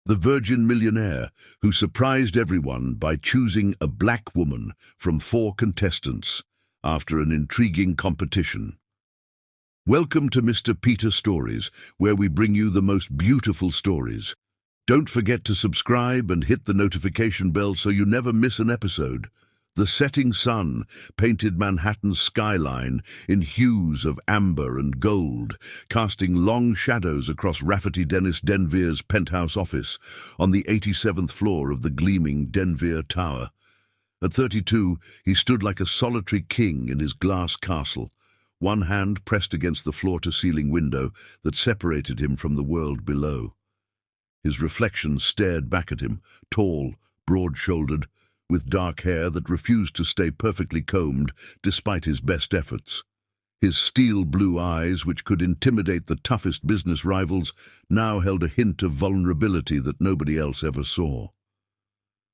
the Virgin Millionaire who surprised everyone by choosing a black woman from 4 contestants after an intriguing competition. Welcome to Mr. Peter Stories, where we bring you the most beautiful stories. Don't forget to subscribe and hit the notification bell so you never miss an episode. The setting sun painted Manhattan's skyline in hues of amber and gold, casting long shadows across Rafferty Dennis Denvere's penthouse office on the 87th floor of the gleaming Denvere Tower. At 32, he stood like a solitary king in his glass castle, one hand pressed against the floor-to-ceiling window that separated him from the world below. His reflection stared back at him, tall, broad-shouldered, with dark hair that refused to stay perfectly combed despite his best efforts. His steel-blue eyes, which could intimidate the toughest business rivals, now held a hint of vulnerability that nobody else ever saw.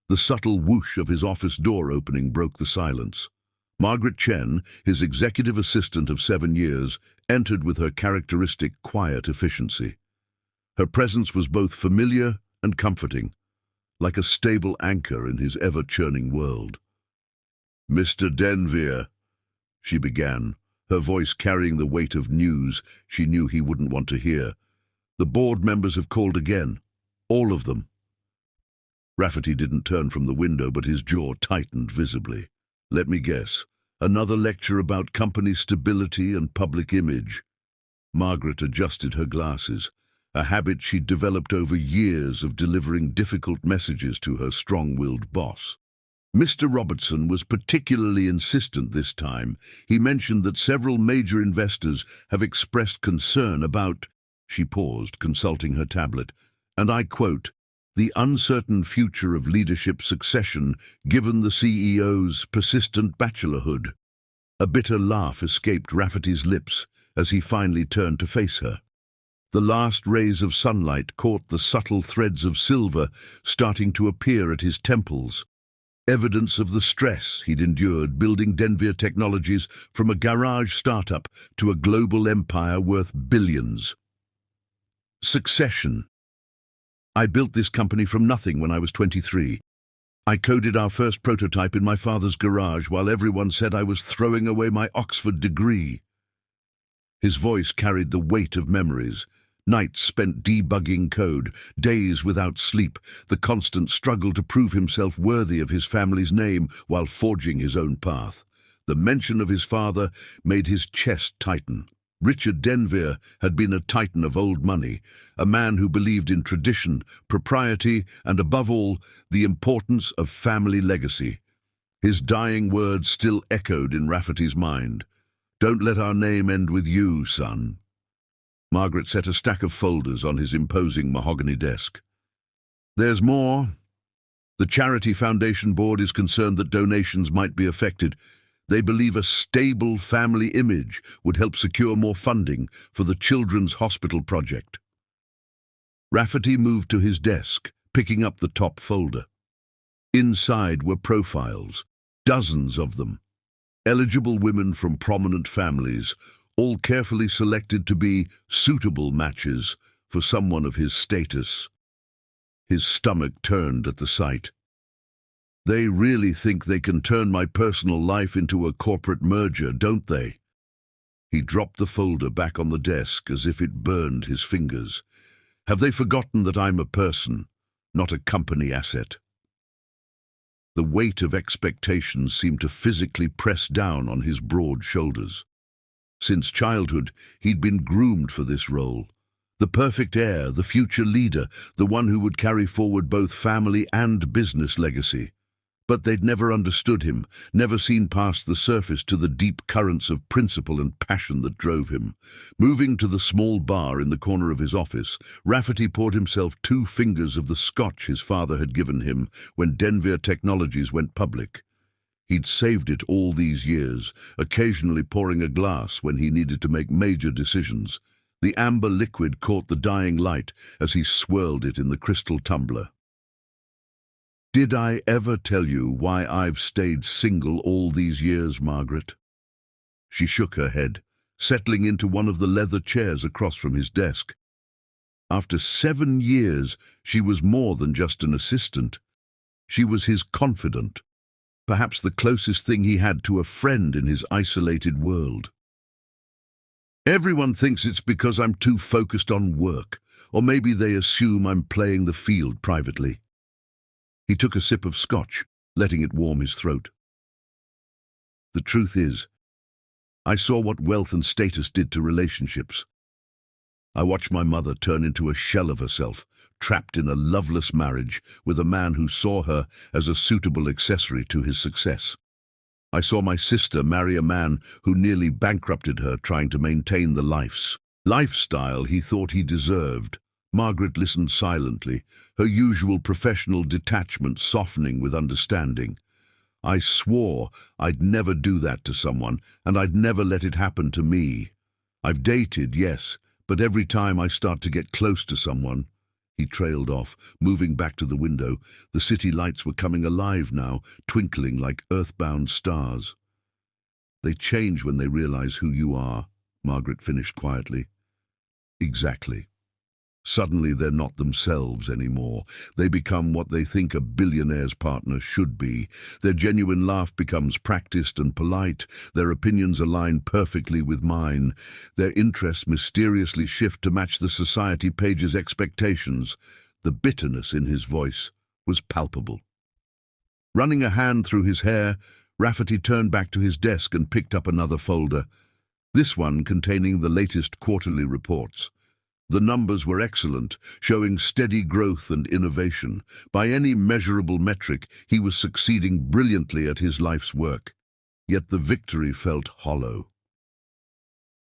The subtle whoosh of his office door opening broke the silence. Margaret Chen, his executive assistant of 7 years, entered with her characteristic quiet efficiency. Her presence was both familiar and comforting, like a stable anchor in his ever-churning world. "Mr. Denvere," she began, her voice carrying the weight of news she knew he wouldn't want to hear. "The board members have called again. All of them." Rafferty didn't turn from the window, but his jaw tightened visibly. "Let me guess. Another lecture about company stability and public image." Margaret adjusted her glasses, a habit she'd developed over years of delivering difficult messages to her strong-willed boss. Mr. Robertson was particularly insistent this time. He mentioned that several major investors have expressed concern about, she paused, consulting her tablet, and I quote, "the uncertain future of leadership succession given the CEO's persistent bachelorhood." A bitter laugh escaped Rafferty's lips as he finally turned to face her. The last rays of sunlight caught the subtle threads of silver starting to appear at his temples, evidence of the stress he'd endured building Denvere Technologies from a garage startup to a global empire worth billions. Succession. "I built this company from nothing when I was 23. I coded our first prototype in my father's garage while everyone said I was throwing away my Oxford degree." His voice carried the weight of memories. Nights spent debugging code, days without sleep, the constant struggle to prove himself worthy of his family's name while forging his own path. The mention of his father made his chest tighten. Richard Denvere had been a titan of old money, a man who believed in tradition, propriety, and above all, the importance of family legacy. His dying words still echoed in Rafferty's mind. "Don't let our name end with you, son." Margaret set a stack of folders on his imposing mahogany desk. "There's more. The Charity Foundation Board is concerned that donations might be affected. They believe a stable family image would help secure more funding for the Children's Hospital project." Rafferty moved to his desk, picking up the top folder. Inside were profiles, dozens of them. Eligible women from prominent families, all carefully selected to be suitable matches for someone of his status. His stomach turned at the sight. "They really think they can turn my personal life into a corporate merger, don't they?" He dropped the folder back on the desk as if it burned his fingers. "Have they forgotten that I'm a person, not a company asset?" The weight of expectations seemed to physically press down on his broad shoulders. Since childhood, he'd been groomed for this role. The perfect heir, the future leader, the one who would carry forward both family and business legacy. But they'd never understood him, never seen past the surface to the deep currents of principle and passion that drove him. Moving to the small bar in the corner of his office, Rafferty poured himself 2 fingers of the scotch his father had given him when Denvere Technologies went public. He'd saved it all these years, occasionally pouring a glass when he needed to make major decisions. The amber liquid caught the dying light as he swirled it in the crystal tumbler. "Did I ever tell you why I've stayed single all these years, Margaret?" She shook her head, settling into one of the leather chairs across from his desk. After 7 years, she was more than just an assistant. She was his confidant, perhaps the closest thing he had to a friend in his isolated world. Everyone thinks it's because I'm too focused on work, or maybe they assume I'm playing the field privately. He took a sip of scotch, letting it warm his throat. The truth is, I saw what wealth and status did to relationships. I watched my mother turn into a shell of herself, trapped in a loveless marriage with a man who saw her as a suitable accessory to his success. I saw my sister marry a man who nearly bankrupted her trying to maintain the lifestyle he thought he deserved. Margaret listened silently, her usual professional detachment softening with understanding. I swore I'd never do that to someone, and I'd never let it happen to me. I've dated, yes, but every time I start to get close to someone... He trailed off, moving back to the window. The city lights were coming alive now, twinkling like earthbound stars. They change when they realize who you are, Margaret finished quietly. Exactly. Suddenly they're not themselves anymore. They become what they think a billionaire's partner should be. Their genuine laugh becomes practiced and polite. Their opinions align perfectly with mine. Their interests mysteriously shift to match the society page's expectations. The bitterness in his voice was palpable. Running a hand through his hair, Rafferty turned back to his desk and picked up another folder, this one containing the latest quarterly reports. The numbers were excellent, showing steady growth and innovation. By any measurable metric, he was succeeding brilliantly at his life's work. Yet the victory felt hollow.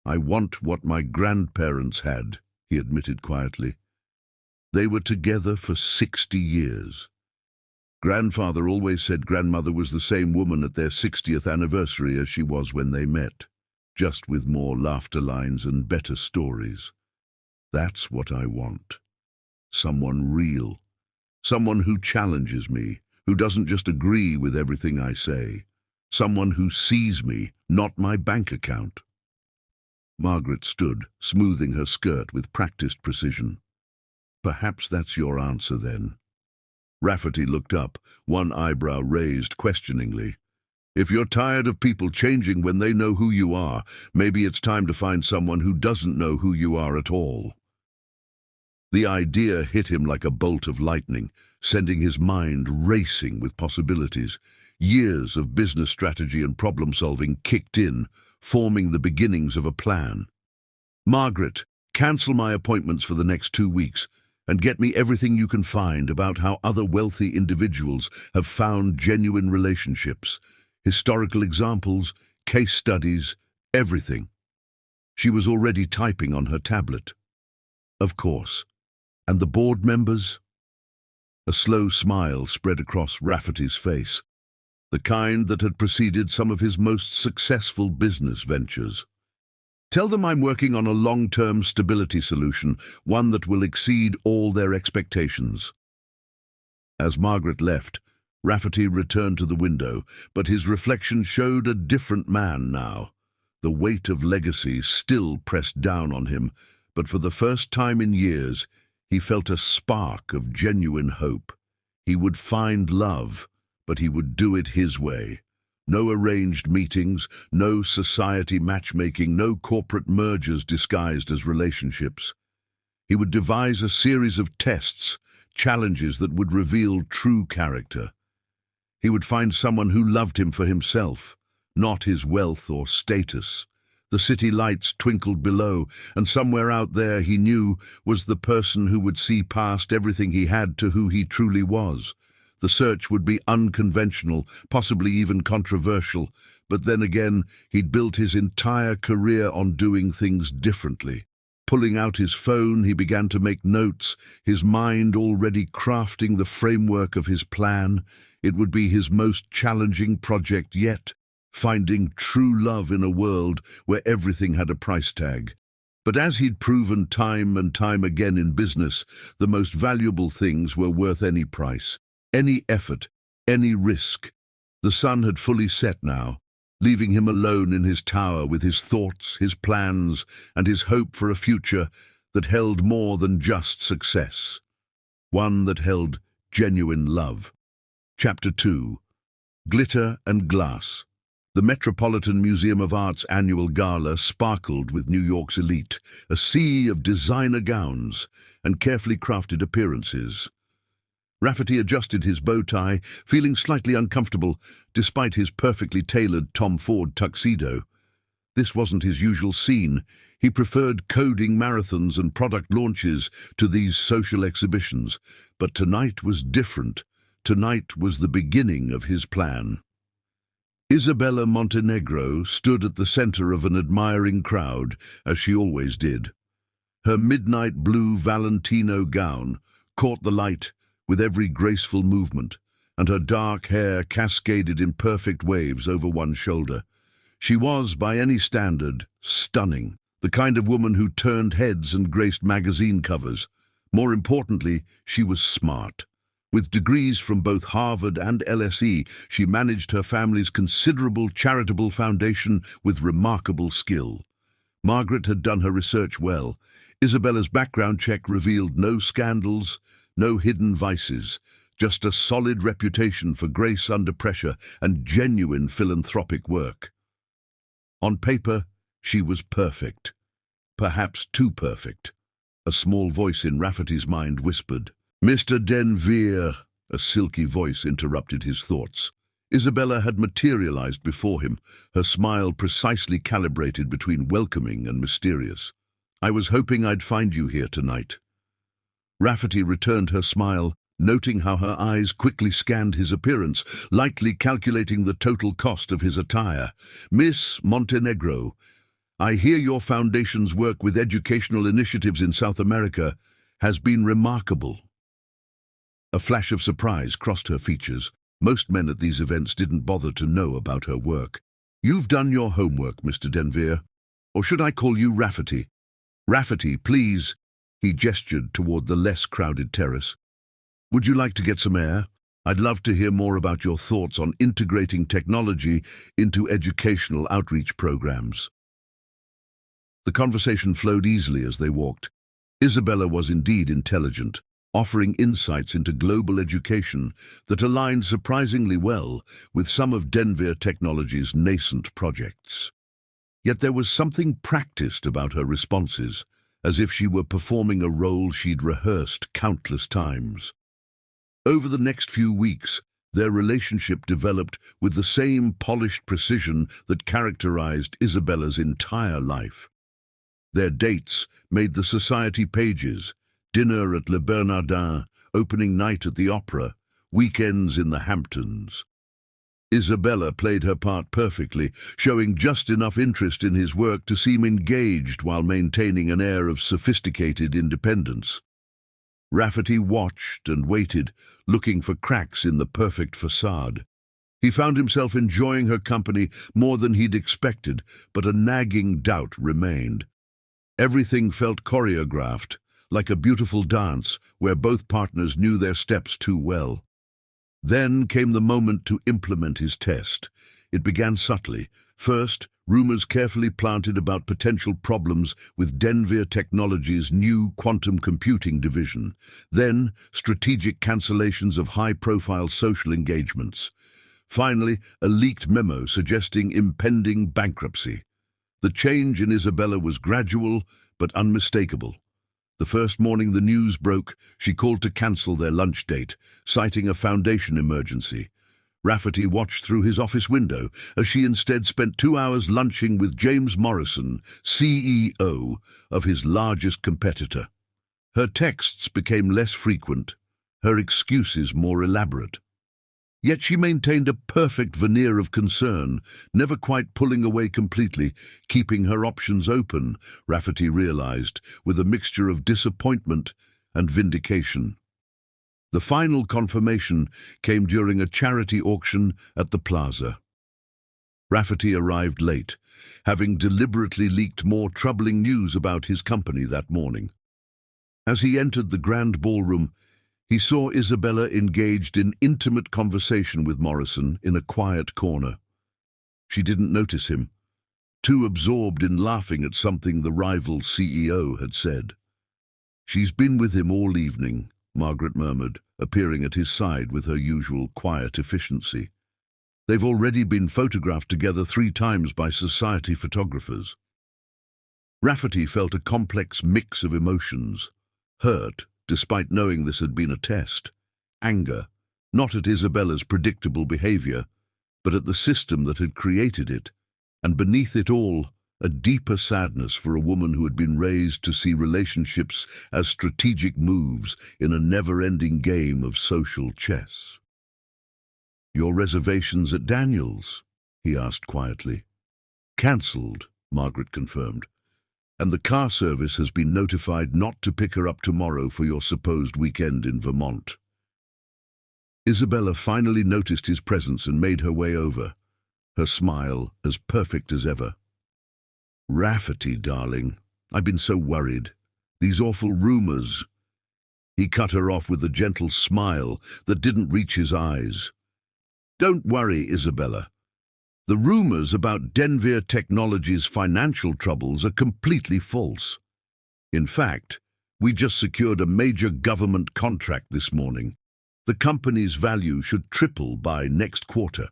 I want what my grandparents had, he admitted quietly. They were together for 60 years. Grandfather always said grandmother was the same woman at their 60th anniversary as she was when they met, just with more laughter lines and better stories. That's what I want. Someone real. Someone who challenges me, who doesn't just agree with everything I say. Someone who sees me, not my bank account. Margaret stood, smoothing her skirt with practiced precision. Perhaps that's your answer then. Rafferty looked up, one eyebrow raised questioningly. If you're tired of people changing when they know who you are, maybe it's time to find someone who doesn't know who you are at all. The idea hit him like a bolt of lightning, sending his mind racing with possibilities. Years of business strategy and problem-solving kicked in, forming the beginnings of a plan. Margaret, cancel my appointments for the next 2 weeks and get me everything you can find about how other wealthy individuals have found genuine relationships. Historical examples, case studies, everything. She was already typing on her tablet. Of course. And the board members? A slow smile spread across Rafferty's face, the kind that had preceded some of his most successful business ventures. Tell them I'm working on a long-term stability solution, one that will exceed all their expectations. As Margaret left, Rafferty returned to the window, but his reflection showed a different man now. The weight of legacy still pressed down on him, but for the first time in years, he felt a spark of genuine hope. He would find love, but he would do it his way. No arranged meetings, no society matchmaking, no corporate mergers disguised as relationships. He would devise a series of tests, challenges that would reveal true character. He would find someone who loved him for himself, not his wealth or status. The city lights twinkled below, and somewhere out there, he knew, was the person who would see past everything he had to who he truly was. The search would be unconventional, possibly even controversial, but then again, he'd built his entire career on doing things differently. Pulling out his phone, he began to make notes, his mind already crafting the framework of his plan. It would be his most challenging project yet, finding true love in a world where everything had a price tag. But as he'd proven time and time again in business, the most valuable things were worth any price, any effort, any risk. The sun had fully set now, leaving him alone in his tower with his thoughts, his plans, and his hope for a future that held more than just success, one that held genuine love. Chapter 2. Glitter and Glass. The Metropolitan Museum of Art's annual gala sparkled with New York's elite, a sea of designer gowns and carefully crafted appearances. Rafferty adjusted his bow tie, feeling slightly uncomfortable despite his perfectly tailored Tom Ford tuxedo. This wasn't his usual scene. He preferred coding marathons and product launches to these social exhibitions. But tonight was different. Tonight was the beginning of his plan. Isabella Montenegro stood at the center of an admiring crowd, as she always did. Her midnight blue Valentino gown caught the light with every graceful movement, and her dark hair cascaded in perfect waves over one shoulder. She was, by any standard, stunning, the kind of woman who turned heads and graced magazine covers. More importantly, she was smart. With degrees from both Harvard and LSE, she managed her family's considerable charitable foundation with remarkable skill. Margaret had done her research well. Isabella's background check revealed no scandals, no hidden vices, just a solid reputation for grace under pressure and genuine philanthropic work. On paper, she was perfect. Perhaps too perfect. A small voice in Rafferty's mind whispered. "Mr. Denvere," a silky voice interrupted his thoughts. Isabella had materialized before him, her smile precisely calibrated between welcoming and mysterious. "I was hoping I'd find you here tonight." Rafferty returned her smile, noting how her eyes quickly scanned his appearance, lightly calculating the total cost of his attire. "Miss Montenegro, I hear your foundation's work with educational initiatives in South America has been remarkable." A flash of surprise crossed her features. Most men at these events didn't bother to know about her work. "You've done your homework, Mr. Denvere. Or should I call you Rafferty?" "Rafferty, please." He gestured toward the less crowded terrace. "Would you like to get some air? I'd love to hear more about your thoughts on integrating technology into educational outreach programs." The conversation flowed easily as they walked. Isabella was indeed intelligent, offering insights into global education that aligned surprisingly well with some of Denvere Technology's nascent projects. Yet there was something practiced about her responses, as if she were performing a role she'd rehearsed countless times. Over the next few weeks, their relationship developed with the same polished precision that characterized Isabella's entire life. Their dates made the society pages, dinner at Le Bernardin, opening night at the opera, weekends in the Hamptons. Isabella played her part perfectly, showing just enough interest in his work to seem engaged while maintaining an air of sophisticated independence. Rafferty watched and waited, looking for cracks in the perfect facade. He found himself enjoying her company more than he'd expected, but a nagging doubt remained. Everything felt choreographed, like a beautiful dance where both partners knew their steps too well. Then came the moment to implement his test. It began subtly. First, rumors carefully planted about potential problems with Denvere Technology's new quantum computing division. Then, strategic cancellations of high-profile social engagements. Finally, a leaked memo suggesting impending bankruptcy. The change in Isabella was gradual but unmistakable. The first morning the news broke, she called to cancel their lunch date, citing a foundation emergency. Rafferty watched through his office window as she instead spent 2 hours lunching with James Morrison, CEO of his largest competitor. Her texts became less frequent, her excuses more elaborate. Yet she maintained a perfect veneer of concern, never quite pulling away completely, keeping her options open, Rafferty realized, with a mixture of disappointment and vindication. The final confirmation came during a charity auction at the plaza. Rafferty arrived late, having deliberately leaked more troubling news about his company that morning. As he entered the grand ballroom, he saw Isabella engaged in intimate conversation with Morrison in a quiet corner. She didn't notice him, too absorbed in laughing at something the rival CEO had said. She's been with him all evening, Margaret murmured, appearing at his side with her usual quiet efficiency. They've already been photographed together 3 times by society photographers. Rafferty felt a complex mix of emotions. Hurt, despite knowing this had been a test. Anger, not at Isabella's predictable behavior, but at the system that had created it. And beneath it all, a deeper sadness for a woman who had been raised to see relationships as strategic moves in a never-ending game of social chess. "Your reservations at Daniel's?" he asked quietly. "Cancelled," Margaret confirmed. "And the car service has been notified not to pick her up tomorrow for your supposed weekend in Vermont." Isabella finally noticed his presence and made her way over, her smile as perfect as ever. "Rafferty, darling, I've been so worried. These awful rumors." He cut her off with a gentle smile that didn't reach his eyes. "Don't worry, Isabella. The rumors about Denvir Technologies' financial troubles are completely false. In fact, we just secured a major government contract this morning. The company's value should triple by next quarter."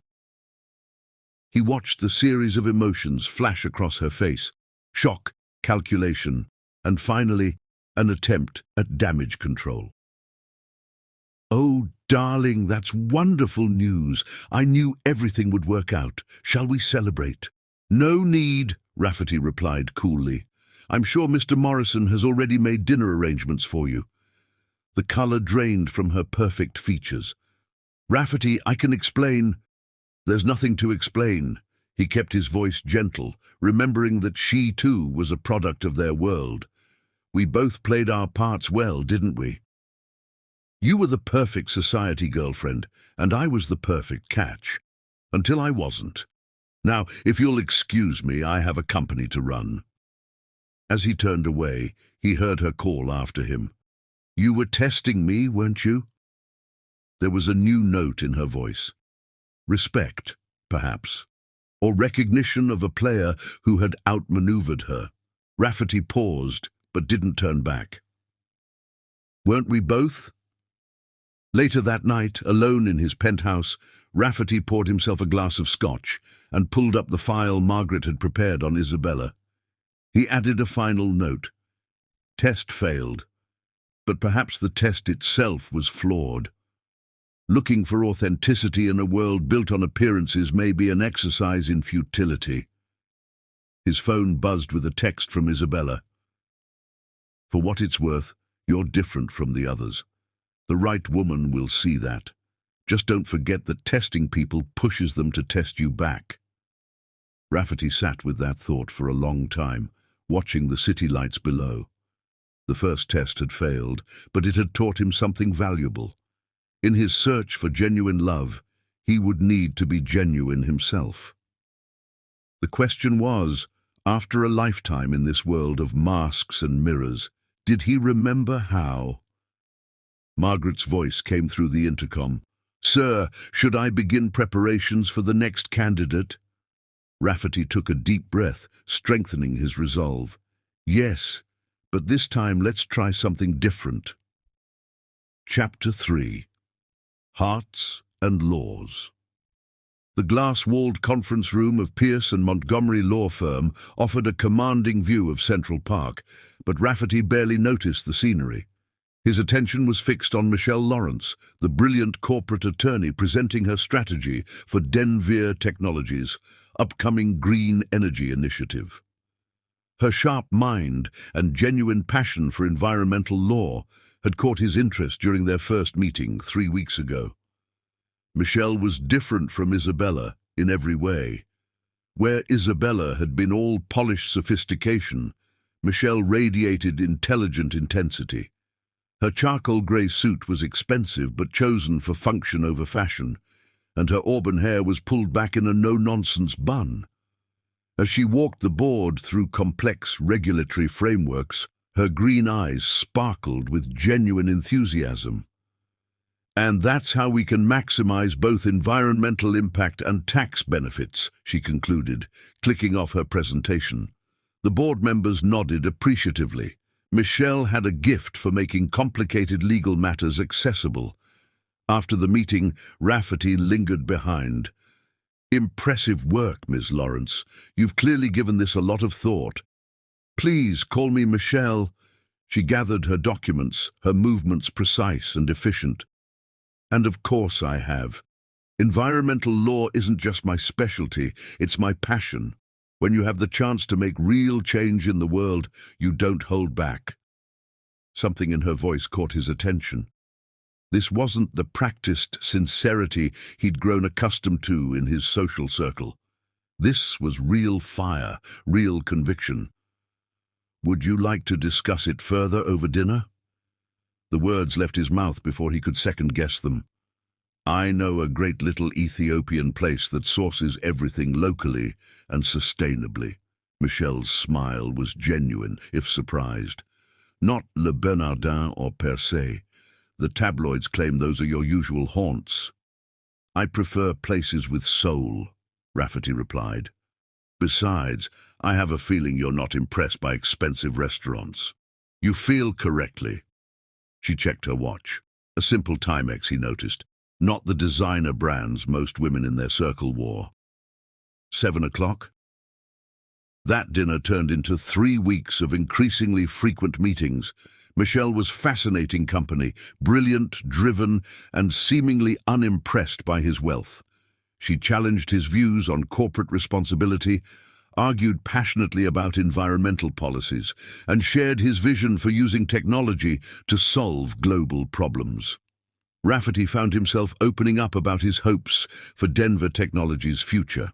He watched the series of emotions flash across her face: shock, calculation, and finally, an attempt at damage control. "Oh, darling, that's wonderful news. I knew everything would work out. Shall we celebrate?" "No need," Rafferty replied coolly. "I'm sure Mr. Morrison has already made dinner arrangements for you." The color drained from her perfect features. "Rafferty, I can explain." "There's nothing to explain." He kept his voice gentle, remembering that she too was a product of their world. "We both played our parts well, didn't we? You were the perfect society girlfriend, and I was the perfect catch. Until I wasn't. Now, if you'll excuse me, I have a company to run." As he turned away, he heard her call after him. "You were testing me, weren't you?" There was a new note in her voice. Respect, perhaps, or recognition of a player who had outmaneuvered her. Rafferty paused, but didn't turn back. "Weren't we both?" Later that night, alone in his penthouse, Rafferty poured himself a glass of scotch and pulled up the file Margaret had prepared on Isabella. He added a final note. Test failed, but perhaps the test itself was flawed. Looking for authenticity in a world built on appearances may be an exercise in futility. His phone buzzed with a text from Isabella. "For what it's worth, you're different from the others. The right woman will see that. Just don't forget that testing people pushes them to test you back." Rafferty sat with that thought for a long time, watching the city lights below. The first test had failed, but it had taught him something valuable. In his search for genuine love, he would need to be genuine himself. The question was, after a lifetime in this world of masks and mirrors, did he remember how? Margaret's voice came through the intercom. "Sir, should I begin preparations for the next candidate?" Rafferty took a deep breath, strengthening his resolve. "Yes, but this time let's try something different." Chapter 3. Hearts and Laws. The glass-walled conference room of Pierce and Montgomery law firm offered a commanding view of Central Park, but Rafferty barely noticed the scenery. His attention was fixed on Michelle Lawrence, the brilliant corporate attorney presenting her strategy for Denvir Technologies' upcoming green energy initiative. Her sharp mind and genuine passion for environmental law had caught his interest during their first meeting 3 weeks ago. Michelle was different from Isabella in every way. Where Isabella had been all polished sophistication, Michelle radiated intelligent intensity. Her charcoal grey suit was expensive but chosen for function over fashion, and her auburn hair was pulled back in a no-nonsense bun. As she walked the board through complex regulatory frameworks, her green eyes sparkled with genuine enthusiasm. "And that's how we can maximize both environmental impact and tax benefits," she concluded, clicking off her presentation. The board members nodded appreciatively, Michelle had a gift for making complicated legal matters accessible. After the meeting, Rafferty lingered behind. "Impressive work, Ms. Lawrence. You've clearly given this a lot of thought. Please call me Michelle." She gathered her documents, her movements precise and efficient. "And of course I have. Environmental law isn't just my specialty, it's my passion. When you have the chance to make real change in the world, you don't hold back." Something in her voice caught his attention. This wasn't the practiced sincerity he'd grown accustomed to in his social circle. This was real fire, real conviction. "Would you like to discuss it further over dinner?" The words left his mouth before he could second-guess them. "I know a great little Ethiopian place that sources everything locally and sustainably." Michelle's smile was genuine, if surprised. "Not Le Bernardin or Percé. The tabloids claim those are your usual haunts." "I prefer places with soul," Rafferty replied. "Besides, I have a feeling you're not impressed by expensive restaurants." "You feel correctly." She checked her watch. A simple Timex, he noticed, not the designer brands most women in their circle wore. 7 o'clock? That dinner turned into 3 weeks of increasingly frequent meetings. Michelle was fascinating company, brilliant, driven, and seemingly unimpressed by his wealth. She challenged his views on corporate responsibility, argued passionately about environmental policies, and shared his vision for using technology to solve global problems. Rafferty found himself opening up about his hopes for Denver Technology's future.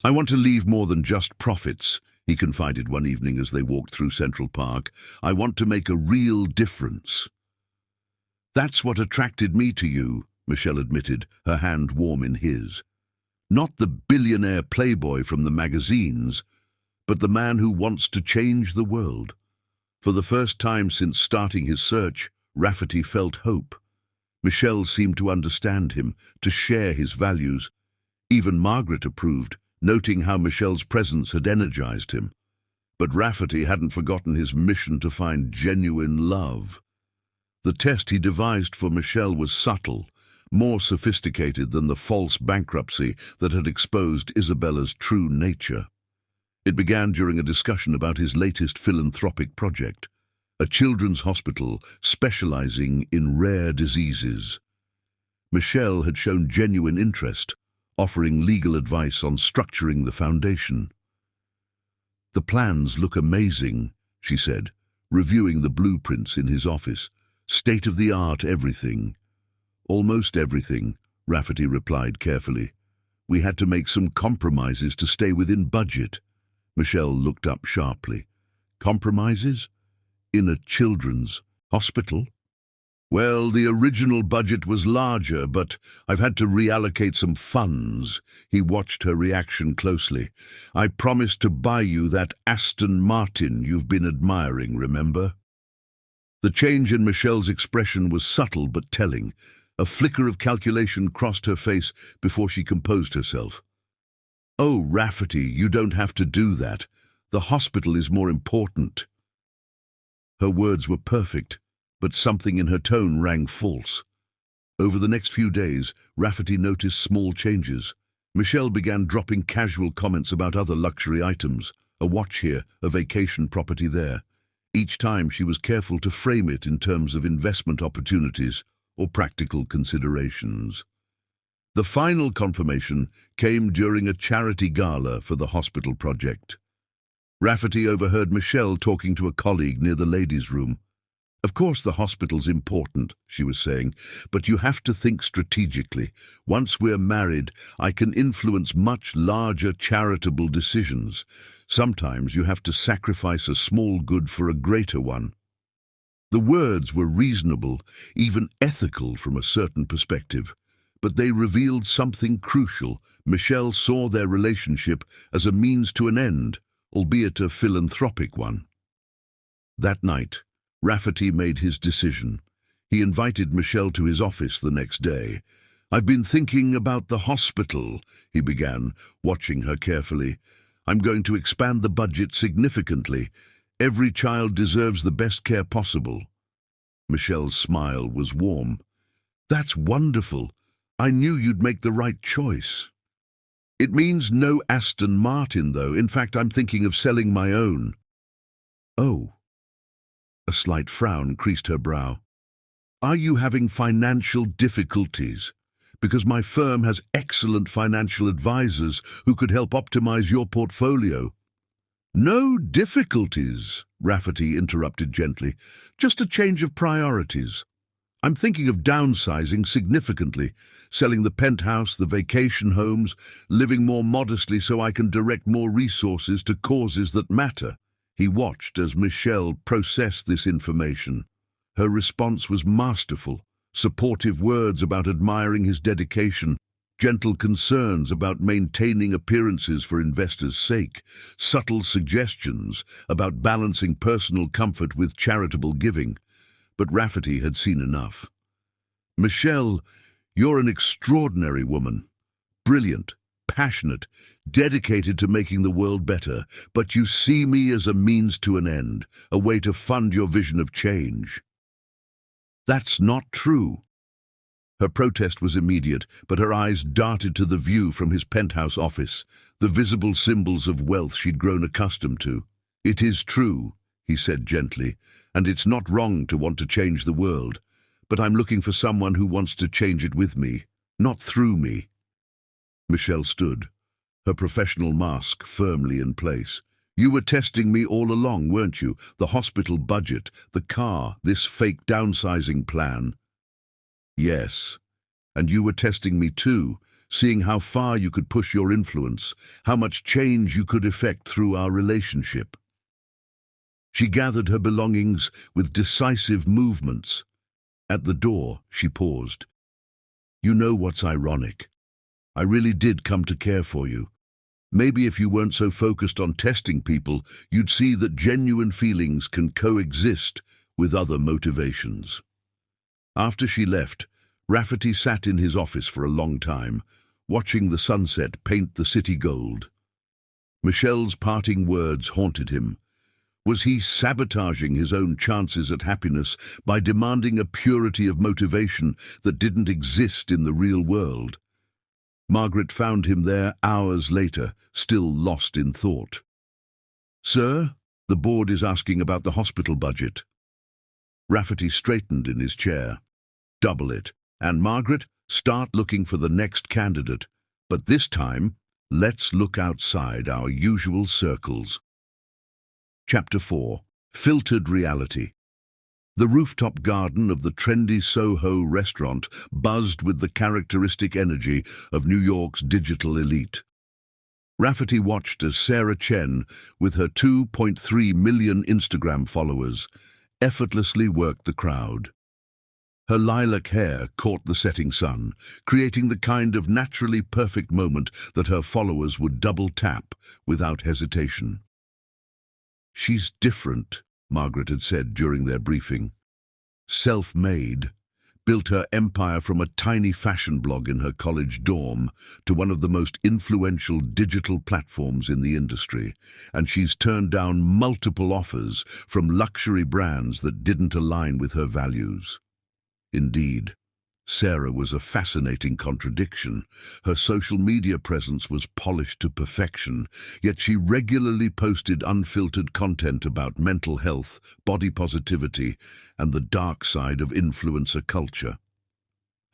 "I want to leave more than just profits," he confided one evening as they walked through Central Park. "I want to make a real difference." "That's what attracted me to you," Michelle admitted, her hand warm in his. "Not the billionaire playboy from the magazines, but the man who wants to change the world." For the first time since starting his search, Rafferty felt hope. Michelle seemed to understand him, to share his values. Even Margaret approved, noting how Michelle's presence had energized him. But Rafferty hadn't forgotten his mission to find genuine love. The test he devised for Michelle was subtle, more sophisticated than the false bankruptcy that had exposed Isabella's true nature. It began during a discussion about his latest philanthropic project, a children's hospital specializing in rare diseases. Michelle had shown genuine interest, offering legal advice on structuring the foundation. "The plans look amazing," she said, reviewing the blueprints in his office. "State-of-the-art everything." "Almost everything," Rafferty replied carefully. "We had to make some compromises to stay within budget." Michelle looked up sharply. "Compromises? In a children's hospital?" "Well, the original budget was larger, but I've had to reallocate some funds." He watched her reaction closely. "I promised to buy you that Aston Martin you've been admiring, remember?" The change in Michelle's expression was subtle but telling. A flicker of calculation crossed her face before she composed herself. "Oh, Rafferty, you don't have to do that. The hospital is more important." Her words were perfect, but something in her tone rang false. Over the next few days, Rafferty noticed small changes. Michelle began dropping casual comments about other luxury items, a watch here, a vacation property there. Each time she was careful to frame it in terms of investment opportunities or practical considerations. The final confirmation came during a charity gala for the hospital project. Rafferty overheard Michelle talking to a colleague near the ladies' room. "Of course the hospital's important," she was saying, "but you have to think strategically. Once we're married, I can influence much larger charitable decisions. Sometimes you have to sacrifice a small good for a greater one." The words were reasonable, even ethical from a certain perspective, but they revealed something crucial. Michelle saw their relationship as a means to an end, albeit a philanthropic one. That night, Rafferty made his decision. He invited Michelle to his office the next day. "I've been thinking about the hospital," he began, watching her carefully. "I'm going to expand the budget significantly. Every child deserves the best care possible. Michelle's smile was warm. That's wonderful. I knew you'd make the right choice. It means no Aston Martin, though. In fact, I'm thinking of selling my own. Oh. A slight frown creased her brow. Are you having financial difficulties? Because my firm has excellent financial advisors who could help optimize your portfolio. No difficulties, Rafferty interrupted gently. Just a change of priorities. I'm thinking of downsizing significantly, selling the penthouse, the vacation homes, living more modestly so I can direct more resources to causes that matter. He watched as Michelle processed this information. Her response was masterful, supportive words about admiring his dedication, gentle concerns about maintaining appearances for investors' sake, subtle suggestions about balancing personal comfort with charitable giving. But Rafferty had seen enough. Michelle, you're an extraordinary woman. Brilliant, passionate, dedicated to making the world better, but you see me as a means to an end, a way to fund your vision of change. That's not true. Her protest was immediate, but her eyes darted to the view from his penthouse office, the visible symbols of wealth she'd grown accustomed to. It is true, he said gently, and it's not wrong to want to change the world, but I'm looking for someone who wants to change it with me, not through me. Michelle stood, her professional mask firmly in place. You were testing me all along, weren't you? The hospital budget, the car, this fake downsizing plan. Yes, and you were testing me too, seeing how far you could push your influence, how much change you could effect through our relationship. She gathered her belongings with decisive movements. At the door, she paused. You know what's ironic? I really did come to care for you. Maybe if you weren't so focused on testing people, you'd see that genuine feelings can coexist with other motivations. After she left, Rafferty sat in his office for a long time, watching the sunset paint the city gold. Michelle's parting words haunted him. Was he sabotaging his own chances at happiness by demanding a purity of motivation that didn't exist in the real world? Margaret found him there hours later, still lost in thought. Sir, the board is asking about the hospital budget. Rafferty straightened in his chair. Double it. And Margaret, start looking for the next candidate. But this time, let's look outside our usual circles. Chapter 4. Filtered Reality. The rooftop garden of the trendy Soho restaurant buzzed with the characteristic energy of New York's digital elite. Rafferty watched as Sarah Chen, with her 2.3 million Instagram followers, effortlessly worked the crowd. Her lilac hair caught the setting sun, creating the kind of naturally perfect moment that her followers would double tap without hesitation. She's different, Margaret had said during their briefing. Self-made, built her empire from a tiny fashion blog in her college dorm to one of the most influential digital platforms in the industry, and she's turned down multiple offers from luxury brands that didn't align with her values. Indeed, Sarah was a fascinating contradiction. Her social media presence was polished to perfection, yet she regularly posted unfiltered content about mental health, body positivity, and the dark side of influencer culture.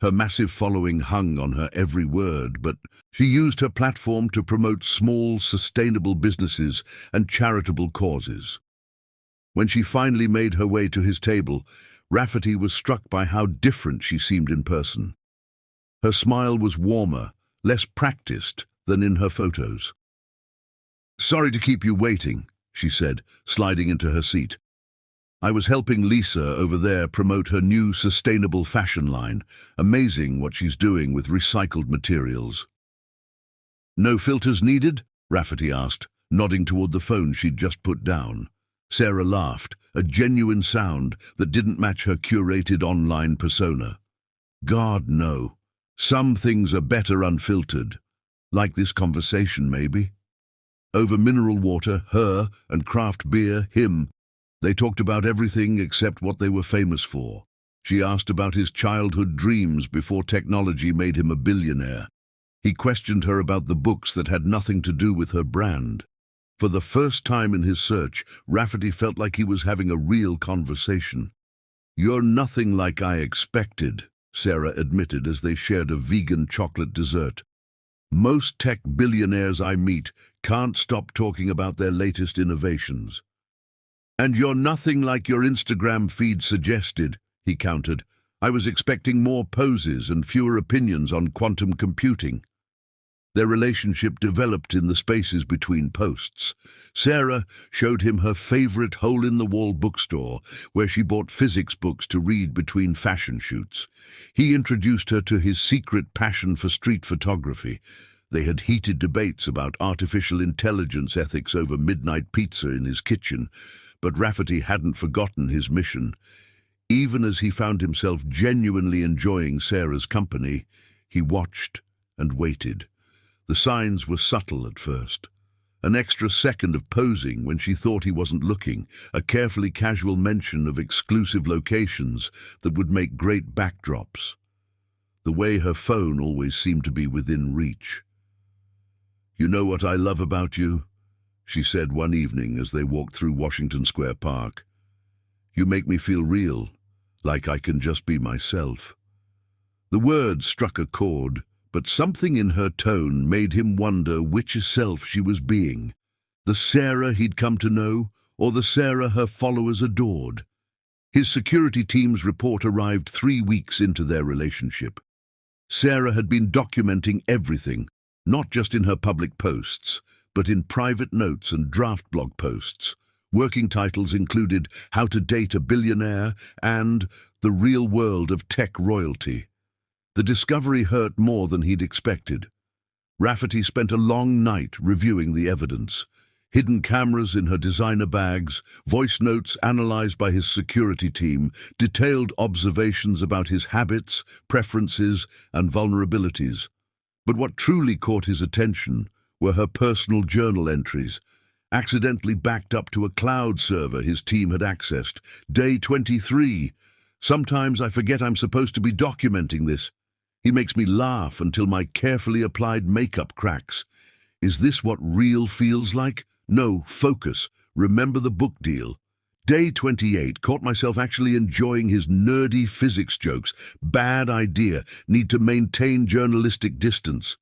Her massive following hung on her every word, but she used her platform to promote small, sustainable businesses and charitable causes. When she finally made her way to his table, Rafferty was struck by how different she seemed in person. Her smile was warmer, less practiced than in her photos. "Sorry to keep you waiting," she said, sliding into her seat. "I was helping Lisa over there promote her new sustainable fashion line. Amazing what she's doing with recycled materials." "No filters needed?" Rafferty asked, nodding toward the phone she'd just put down. Sarah laughed, a genuine sound that didn't match her curated online persona. "God, no. Some things are better unfiltered. Like this conversation, maybe. Over mineral water, her, and craft beer, him. They talked about everything except what they were famous for. She asked about his childhood dreams before technology made him a billionaire. He questioned her about the books that had nothing to do with her brand. For the first time in his search, Rafferty felt like he was having a real conversation. "You're nothing like I expected," Sarah admitted as they shared a vegan chocolate dessert. "Most tech billionaires I meet can't stop talking about their latest innovations." "And you're nothing like your Instagram feed suggested," he countered. "I was expecting more poses and fewer opinions on quantum computing." Their relationship developed in the spaces between posts. Sarah showed him her favorite hole-in-the-wall bookstore, where she bought physics books to read between fashion shoots. He introduced her to his secret passion for street photography. They had heated debates about artificial intelligence ethics over midnight pizza in his kitchen, but Rafferty hadn't forgotten his mission. Even as he found himself genuinely enjoying Sarah's company, he watched and waited. The signs were subtle at first. An extra second of posing when she thought he wasn't looking, a carefully casual mention of exclusive locations that would make great backdrops. The way her phone always seemed to be within reach. "You know what I love about you?" she said one evening as they walked through Washington Square Park. "You make me feel real, like I can just be myself." The words struck a chord, but something in her tone made him wonder which self she was being. The Sarah he'd come to know, or the Sarah her followers adored. His security team's report arrived 3 weeks into their relationship. Sarah had been documenting everything, not just in her public posts, but in private notes and draft blog posts. Working titles included "How to Date a Billionaire" and "The Real World of Tech Royalty." The discovery hurt more than he'd expected. Rafferty spent a long night reviewing the evidence. Hidden cameras in her designer bags, voice notes analyzed by his security team, detailed observations about his habits, preferences, and vulnerabilities. But what truly caught his attention were her personal journal entries, accidentally backed up to a cloud server his team had accessed. Day 23. "Sometimes I forget I'm supposed to be documenting this. He makes me laugh until my carefully applied makeup cracks. Is this what real feels like? No, focus. Remember the book deal." Day 28, caught myself actually enjoying his nerdy physics jokes. Bad idea. Need to maintain journalistic distance.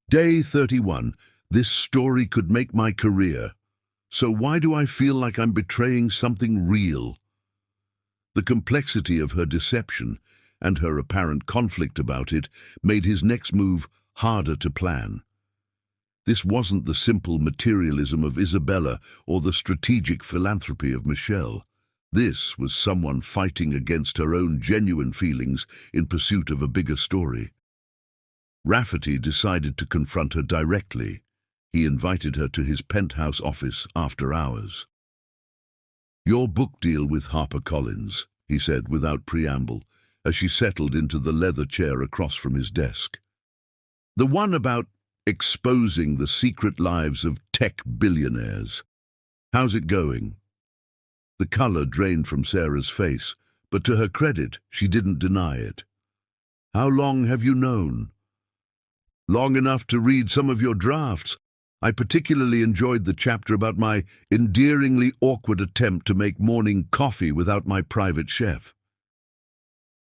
Day 31, this story could make my career. So why do I feel like I'm betraying something real? The complexity of her deception and her apparent conflict about it made his next move harder to plan. This wasn't the simple materialism of Isabella or the strategic philanthropy of Michelle. This was someone fighting against her own genuine feelings in pursuit of a bigger story. Rafferty decided to confront her directly. He invited her to his penthouse office after hours. "Your book deal with HarperCollins," he said without preamble, as she settled into the leather chair across from his desk. "The one about exposing the secret lives of tech billionaires. How's it going?" The color drained from Sarah's face, but to her credit, she didn't deny it. "How long have you known?" "Long enough to read some of your drafts. I particularly enjoyed the chapter about my endearingly awkward attempt to make morning coffee without my private chef."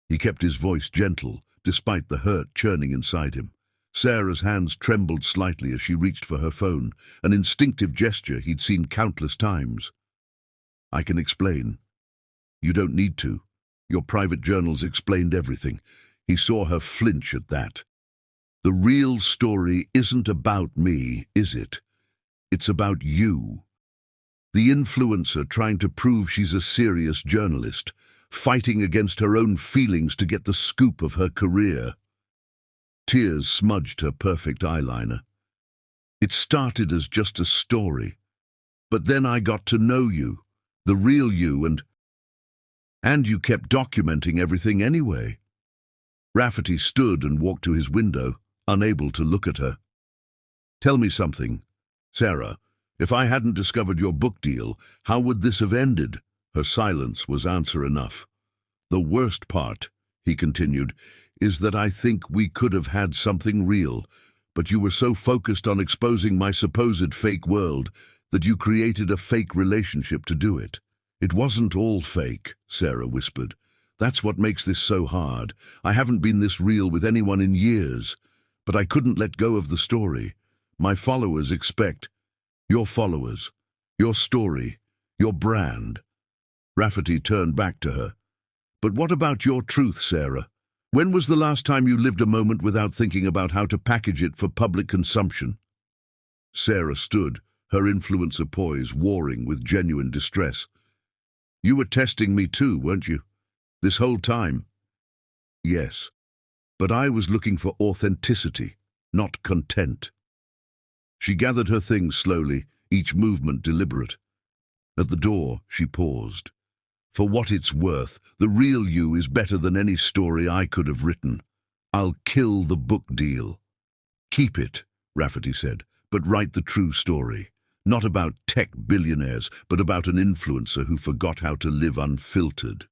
He kept his voice gentle, despite the hurt churning inside him. Sarah's hands trembled slightly as she reached for her phone, an instinctive gesture he'd seen countless times. "I can explain." "You don't need to. Your private journals explained everything." He saw her flinch at that. "The real story isn't about me, is it? It's about you. The influencer trying to prove she's a serious journalist, fighting against her own feelings to get the scoop of her career." Tears smudged her perfect eyeliner. "It started as just a story. But then I got to know you, the real you, and you kept documenting everything anyway." Rafferty stood and walked to his window, unable to look at her. "Tell me something. Sarah, If I hadn't discovered your book deal, how would this have ended? Her silence was answer enough. The worst part, he continued, is that I think we could have had something real, but you were so focused on exposing my supposed fake world that you created a fake relationship to do it. It wasn't all fake, Sarah whispered. That's what makes this so hard. I haven't been this real with anyone in years, but I couldn't let go of the story. My followers expect your followers, your story, your brand. Rafferty turned back to her. But what about your truth, Sarah? When was the last time you lived a moment without thinking about how to package it for public consumption? Sarah stood, her influencer poise warring with genuine distress. You were testing me too, weren't you? This whole time? Yes, but I was looking for authenticity, not content. She gathered her things slowly, each movement deliberate. At the door, she paused. For what it's worth, the real you is better than any story I could have written. I'll kill the book deal. Keep it, Rafferty said, but write the true story. Not about tech billionaires, but about an influencer who forgot how to live unfiltered.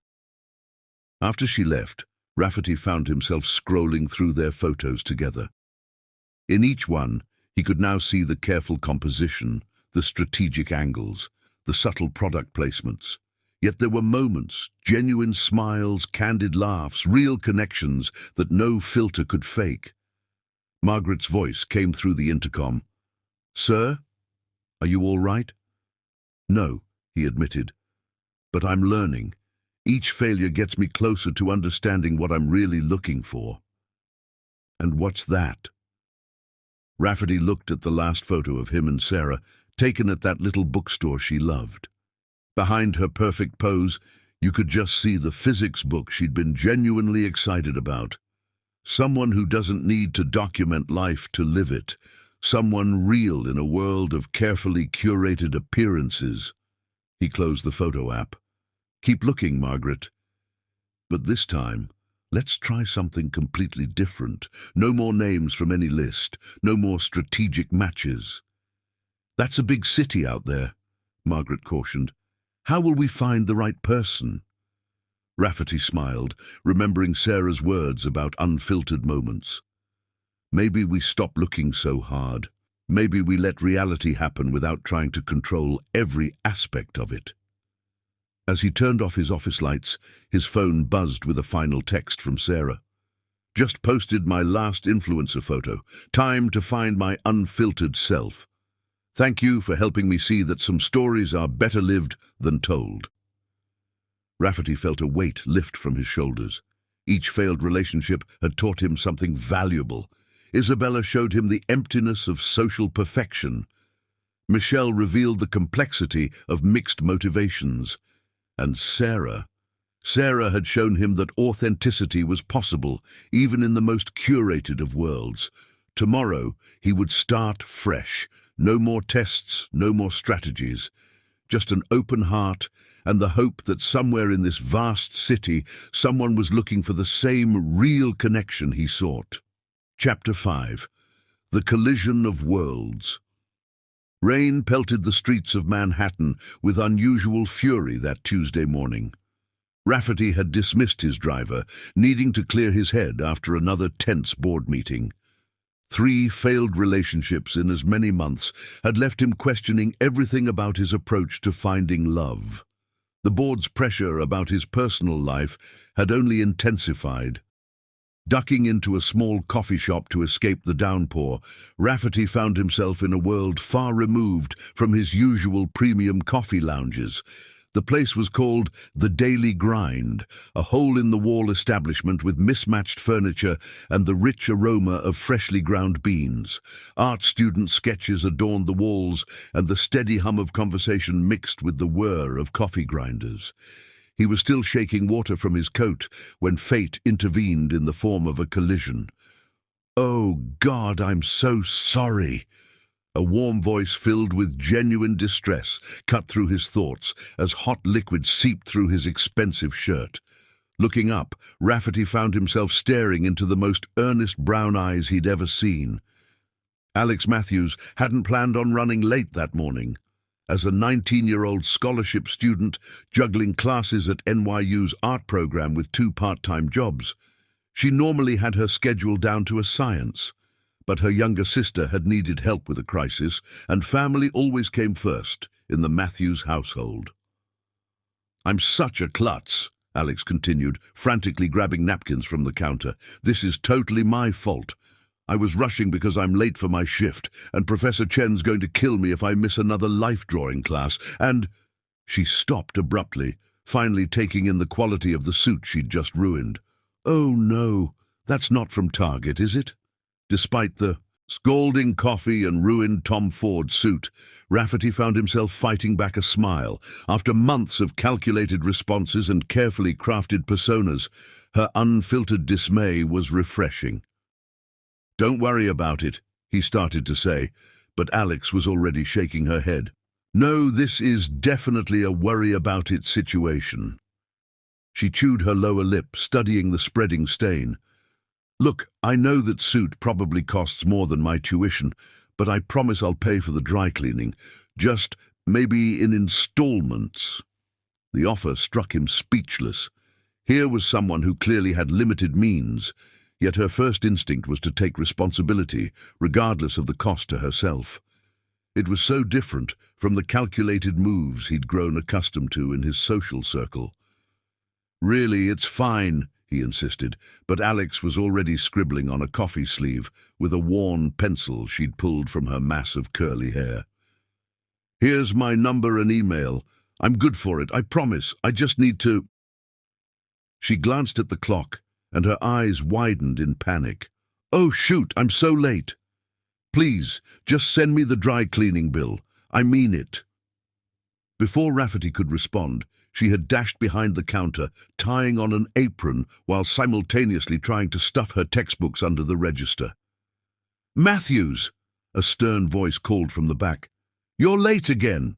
After she left, Rafferty found himself scrolling through their photos together. In each one, he could now see the careful composition, the strategic angles, the subtle product placements. Yet there were moments, genuine smiles, candid laughs, real connections that no filter could fake. Margaret's voice came through the intercom. Sir, are you all right? No, he admitted, but I'm learning. Each failure gets me closer to understanding what I'm really looking for. And what's that? Rafferty looked at the last photo of him and Sarah, taken at that little bookstore she loved. Behind her perfect pose, you could just see the physics book she'd been genuinely excited about. Someone who doesn't need to document life to live it. Someone real in a world of carefully curated appearances. He closed the photo app. Keep looking, Margaret. But this time, let's try something completely different. No more names from any list. No more strategic matches. That's a big city out there, Margaret cautioned. How will we find the right person? Rafferty smiled, remembering Sarah's words about unfiltered moments. Maybe we stop looking so hard. Maybe we let reality happen without trying to control every aspect of it. As he turned off his office lights, his phone buzzed with a final text from Sarah. Just posted my last influencer photo. Time to find my unfiltered self. Thank you for helping me see that some stories are better lived than told. Rafferty felt a weight lift from his shoulders. Each failed relationship had taught him something valuable. Isabella showed him the emptiness of social perfection. Michelle revealed the complexity of mixed motivations. And Sarah had shown him that authenticity was possible, even in the most curated of worlds. Tomorrow, he would start fresh. No more tests, no more strategies. Just an open heart and the hope that somewhere in this vast city, someone was looking for the same real connection he sought. Chapter 5. The Collision of Worlds. Rain pelted the streets of Manhattan with unusual fury that Tuesday morning. Rafferty had dismissed his driver, needing to clear his head after another tense board meeting. 3 failed relationships in as many months had left him questioning everything about his approach to finding love. The board's pressure about his personal life had only intensified. Ducking into a small coffee shop to escape the downpour, Rafferty found himself in a world far removed from his usual premium coffee lounges. The place was called The Daily Grind, a hole-in-the-wall establishment with mismatched furniture and the rich aroma of freshly ground beans. Art student sketches adorned the walls, and the steady hum of conversation mixed with the whir of coffee grinders. He was still shaking water from his coat when fate intervened in the form of a collision. "Oh, God, I'm so sorry." A warm voice filled with genuine distress cut through his thoughts as hot liquid seeped through his expensive shirt. Looking up, Rafferty found himself staring into the most earnest brown eyes he'd ever seen. Alex Matthews hadn't planned on running late that morning. As a 19-year-old scholarship student juggling classes at NYU's art program with 2 part-time jobs, she normally had her schedule down to a science. But her younger sister had needed help with a crisis, and family always came first in the Matthews household. "I'm such a klutz," Alex continued, frantically grabbing napkins from the counter. "This is totally my fault. I was rushing because I'm late for my shift, and Professor Chen's going to kill me if I miss another life drawing class, and—" She stopped abruptly, finally taking in the quality of the suit she'd just ruined. "Oh no, that's not from Target, is it?" Despite the scalding coffee and ruined Tom Ford suit, Rafferty found himself fighting back a smile. After months of calculated responses and carefully crafted personas, her unfiltered dismay was refreshing. "Don't worry about it," he started to say, but Alex was already shaking her head. "No, this is definitely a worry-about-it situation." She chewed her lower lip, studying the spreading stain. "Look, I know that suit probably costs more than my tuition, but I promise I'll pay for the dry cleaning, just maybe in installments." The offer struck him speechless. Here was someone who clearly had limited means, yet her first instinct was to take responsibility, regardless of the cost to herself. It was so different from the calculated moves he'd grown accustomed to in his social circle. "Really, it's fine," he insisted, but Alex was already scribbling on a coffee sleeve with a worn pencil she'd pulled from her mass of curly hair. "Here's my number and email. I'm good for it, I promise. I just need to—" She glanced at the clock, and her eyes widened in panic. "Oh, shoot, I'm so late. Please, just send me the dry cleaning bill. I mean it." Before Rafferty could respond, she had dashed behind the counter, tying on an apron while simultaneously trying to stuff her textbooks under the register. "Matthews!" a stern voice called from the back. "You're late again."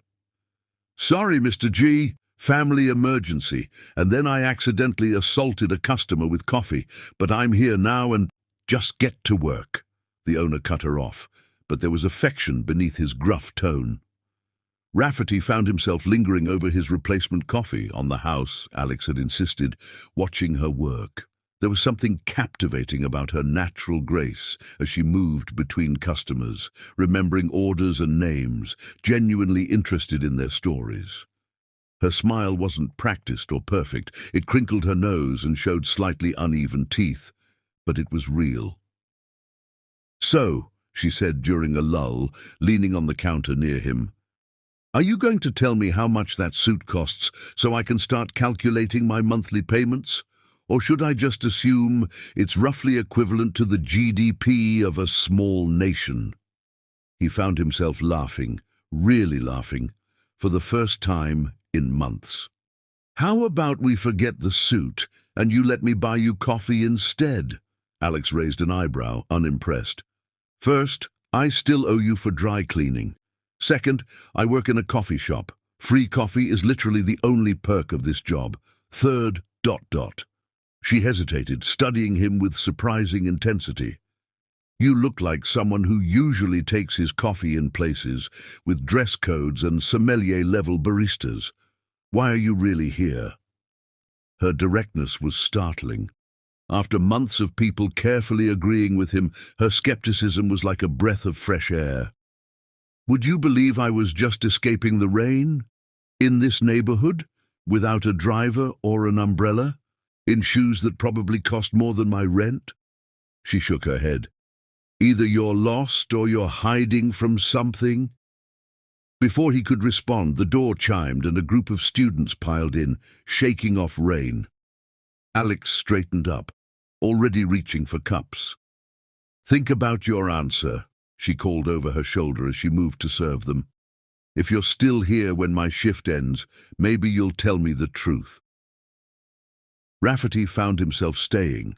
"Sorry, Mr. G. Family emergency, and then I accidentally assaulted a customer with coffee, but I'm here now and—" "Just get to work," the owner cut her off, but there was affection beneath his gruff tone. Rafferty found himself lingering over his replacement coffee on the house, Alex had insisted, watching her work. There was something captivating about her natural grace as she moved between customers, remembering orders and names, genuinely interested in their stories. Her smile wasn't practiced or perfect. It crinkled her nose and showed slightly uneven teeth, but it was real. "So," she said during a lull, leaning on the counter near him, "are you going to tell me how much that suit costs so I can start calculating my monthly payments? Or should I just assume it's roughly equivalent to the GDP of a small nation?" He found himself laughing, really laughing, for the first time in months. "How about we forget the suit and you let me buy you coffee instead?" Alex raised an eyebrow, unimpressed. "First, I still owe you for dry cleaning. Second, I work in a coffee shop. Free coffee is literally the only perk of this job. Third, ... She hesitated, studying him with surprising intensity. "You look like someone who usually takes his coffee in places with dress codes and sommelier-level baristas. Why are you really here?" Her directness was startling. After months of people carefully agreeing with him, her skepticism was like a breath of fresh air. "Would you believe I was just escaping the rain? In this neighborhood? Without a driver or an umbrella? In shoes that probably cost more than my rent?" She shook her head. "Either you're lost or you're hiding from something." Before he could respond, the door chimed and a group of students piled in, shaking off rain. Alex straightened up, already reaching for cups. "Think about your answer," she called over her shoulder as she moved to serve them. "If you're still here when my shift ends, maybe you'll tell me the truth." Rafferty found himself staying,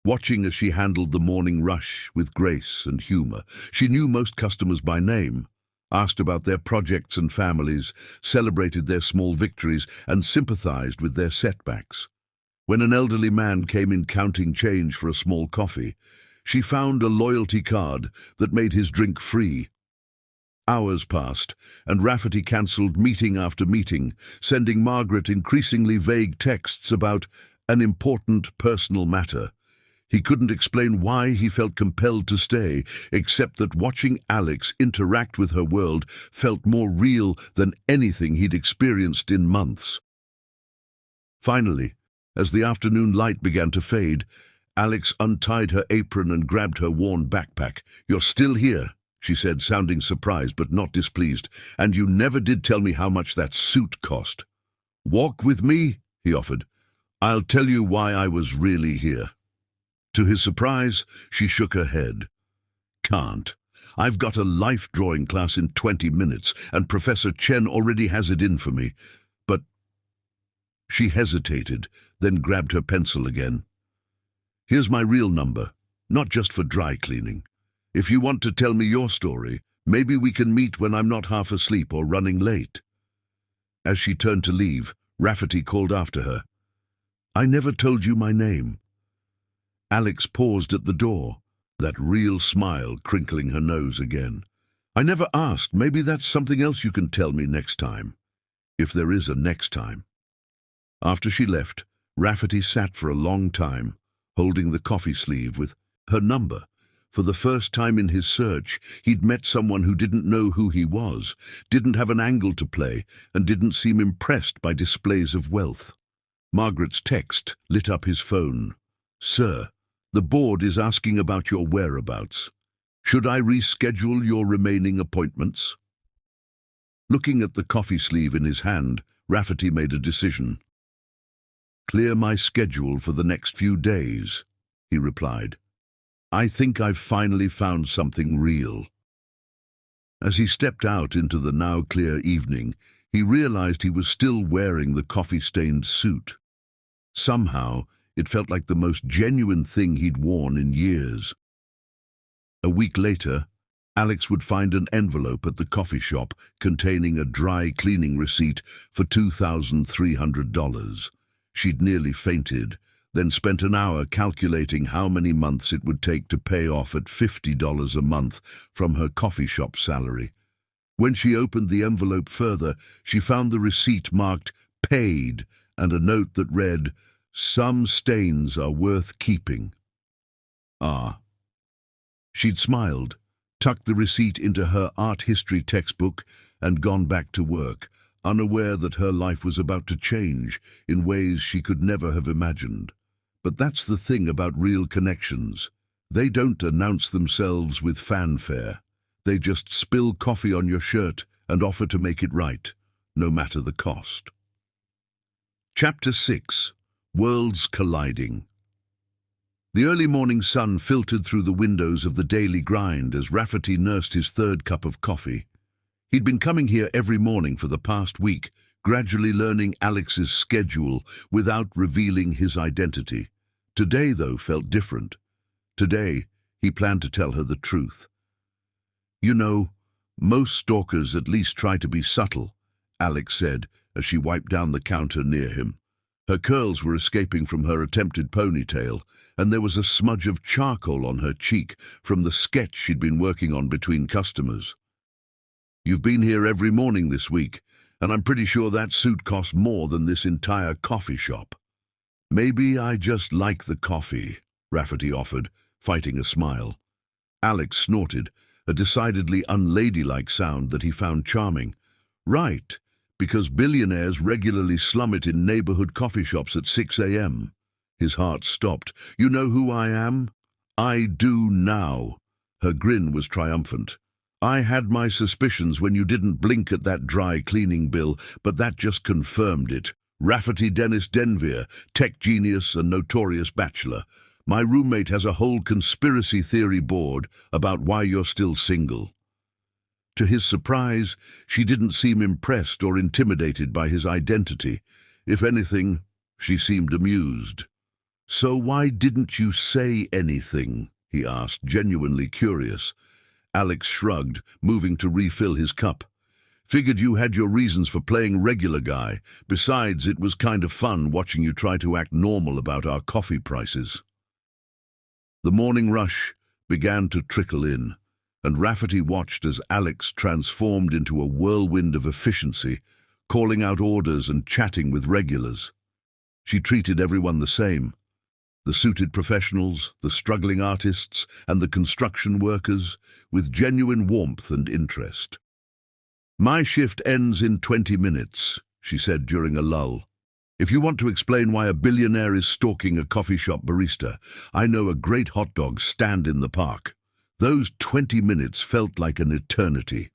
watching as she handled the morning rush with grace and humor. She knew most customers by name, asked about their projects and families, celebrated their small victories, and sympathized with their setbacks. When an elderly man came in counting change for a small coffee, She found a loyalty card that made his drink free. Hours passed, and Rafferty cancelled meeting after meeting, sending Margaret increasingly vague texts about an important personal matter. He couldn't explain why he felt compelled to stay, except that watching Alex interact with her world felt more real than anything he'd experienced in months. Finally, as the afternoon light began to fade, Alex untied her apron and grabbed her worn backpack. "You're still here," she said, sounding surprised but not displeased, "and you never did tell me how much that suit cost." "Walk with me," he offered. "I'll tell you why I was really here." To his surprise, she shook her head. "Can't. I've got a life drawing class in 20 minutes, and Professor Chen already has it in for me. But—" She hesitated, then grabbed her pencil again. "Here's my real number, not just for dry cleaning. If you want to tell me your story, maybe we can meet when I'm not half asleep or running late." As she turned to leave, Rafferty called after her. "I never told you my name." Alex paused at the door, that real smile crinkling her nose again. "I never asked. Maybe that's something else you can tell me next time. If there is a next time." After she left, Rafferty sat for a long time, holding the coffee sleeve with her number. For the first time in his search, he'd met someone who didn't know who he was, didn't have an angle to play, and didn't seem impressed by displays of wealth. Margaret's text lit up his phone. "Sir, the board is asking about your whereabouts. Should I reschedule your remaining appointments?" Looking at the coffee sleeve in his hand, Rafferty made a decision. "Clear my schedule for the next few days," he replied. "I think I've finally found something real." As he stepped out into the now clear evening, he realized he was still wearing the coffee-stained suit. Somehow, it felt like the most genuine thing he'd worn in years. A week later, Alex would find an envelope at the coffee shop containing a dry cleaning receipt for $2,300. She'd nearly fainted, then spent an hour calculating how many months it would take to pay off at $50 a month from her coffee shop salary. When she opened the envelope further, she found the receipt marked "Paid" and a note that read, "Some stains are worth keeping." Ah. She'd smiled, tucked the receipt into her art history textbook, and gone back to work, unaware that her life was about to change in ways she could never have imagined. But that's the thing about real connections. They don't announce themselves with fanfare. They just spill coffee on your shirt and offer to make it right, no matter the cost. Chapter 6. Worlds Colliding. The early morning sun filtered through the windows of the daily grind as Rafferty nursed his third cup of coffee. He'd been coming here every morning for the past week, gradually learning Alex's schedule without revealing his identity. Today, though, felt different. Today, he planned to tell her the truth. "You know, most stalkers at least try to be subtle," Alex said as she wiped down the counter near him. Her curls were escaping from her attempted ponytail, and there was a smudge of charcoal on her cheek from the sketch she'd been working on between customers. "You've been here every morning this week, and I'm pretty sure that suit costs more than this entire coffee shop." "Maybe I just like the coffee," Rafferty offered, fighting a smile. Alex snorted, a decidedly unladylike sound that he found charming. "Right, because billionaires regularly slum it in neighborhood coffee shops at 6 a.m. His heart stopped. "You know who I am?" "I do now." Her grin was triumphant. "I had my suspicions when you didn't blink at that dry cleaning bill, but that just confirmed it. Rafferty Dennis Denvere, tech genius and notorious bachelor. My roommate has a whole conspiracy theory board about why you're still single." To his surprise, she didn't seem impressed or intimidated by his identity. If anything, she seemed amused. "So why didn't you say anything?" he asked, genuinely curious. Alex shrugged, moving to refill his cup. "Figured you had your reasons for playing regular guy. Besides, it was kind of fun watching you try to act normal about our coffee prices." The morning rush began to trickle in, and Rafferty watched as Alex transformed into a whirlwind of efficiency, calling out orders and chatting with regulars. She treated everyone the same: the suited professionals, the struggling artists, and the construction workers, with genuine warmth and interest. "My shift ends in 20 minutes, she said during a lull. "If you want to explain why a billionaire is stalking a coffee shop barista, I know a great hot dog stand in the park." Those 20 minutes felt like an eternity.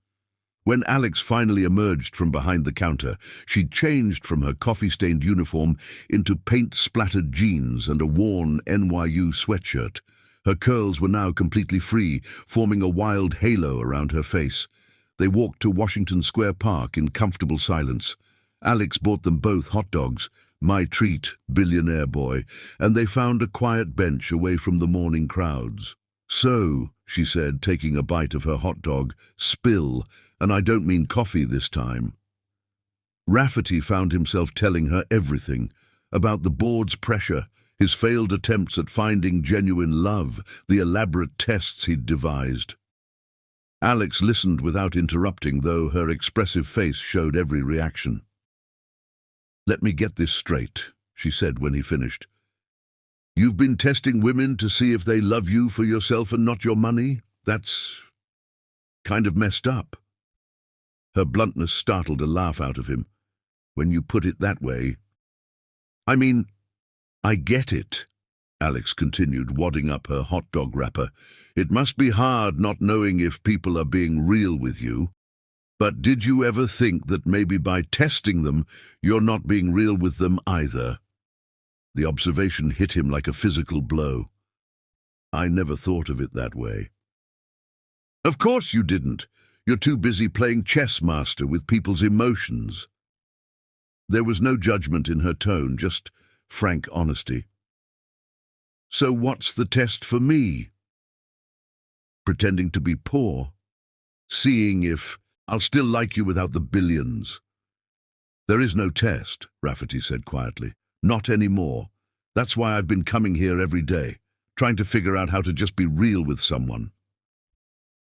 When Alex finally emerged from behind the counter, she'd changed from her coffee-stained uniform into paint-splattered jeans and a worn NYU sweatshirt. Her curls were now completely free, forming a wild halo around her face. They walked to Washington Square Park in comfortable silence. Alex bought them both hot dogs, my treat, billionaire boy, and they found a quiet bench away from the morning crowds. "So," she said, taking a bite of her hot dog, "spill, and I don't mean coffee this time." Rafferty found himself telling her everything, about the board's pressure, his failed attempts at finding genuine love, the elaborate tests he'd devised. Alex listened without interrupting, though her expressive face showed every reaction. "Let me get this straight," she said when he finished. "You've been testing women to see if they love you for yourself and not your money? That's kind of messed up." Her bluntness startled a laugh out of him. "When you put it that way." "I mean, I get it," Alex continued, wadding up her hot dog wrapper. "It must be hard not knowing if people are being real with you. But did you ever think that maybe by testing them, you're not being real with them either?" The observation hit him like a physical blow. "I never thought of it that way." "Of course you didn't. You're too busy playing chess master with people's emotions." There was no judgment in her tone, just frank honesty. "So what's the test for me?" "Pretending to be poor. Seeing if I'll still like you without the billions." "There is no test," Rafferty said quietly. "Not anymore. That's why I've been coming here every day, trying to figure out how to just be real with someone."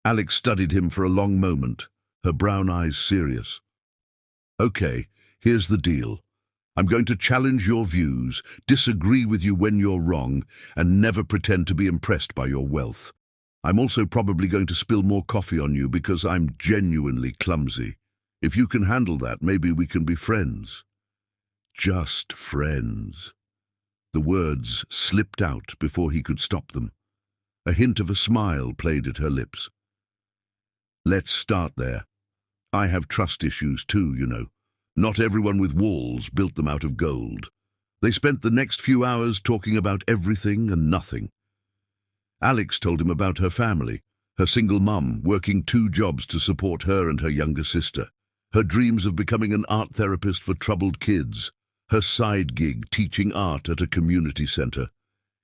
Alex studied him for a long moment, her brown eyes serious. "Okay, here's the deal. I'm going to challenge your views, disagree with you when you're wrong, and never pretend to be impressed by your wealth. I'm also probably going to spill more coffee on you because I'm genuinely clumsy. If you can handle that, maybe we can be friends." Just friends. The words slipped out before he could stop them. A hint of a smile played at her lips. "Let's start there. I have trust issues too, you know. Not everyone with walls built them out of gold." They spent the next few hours talking about everything and nothing. Alex told him about her family, her single mum working 2 jobs to support her and her younger sister, her dreams of becoming an art therapist for troubled kids, her side gig teaching art at a community center.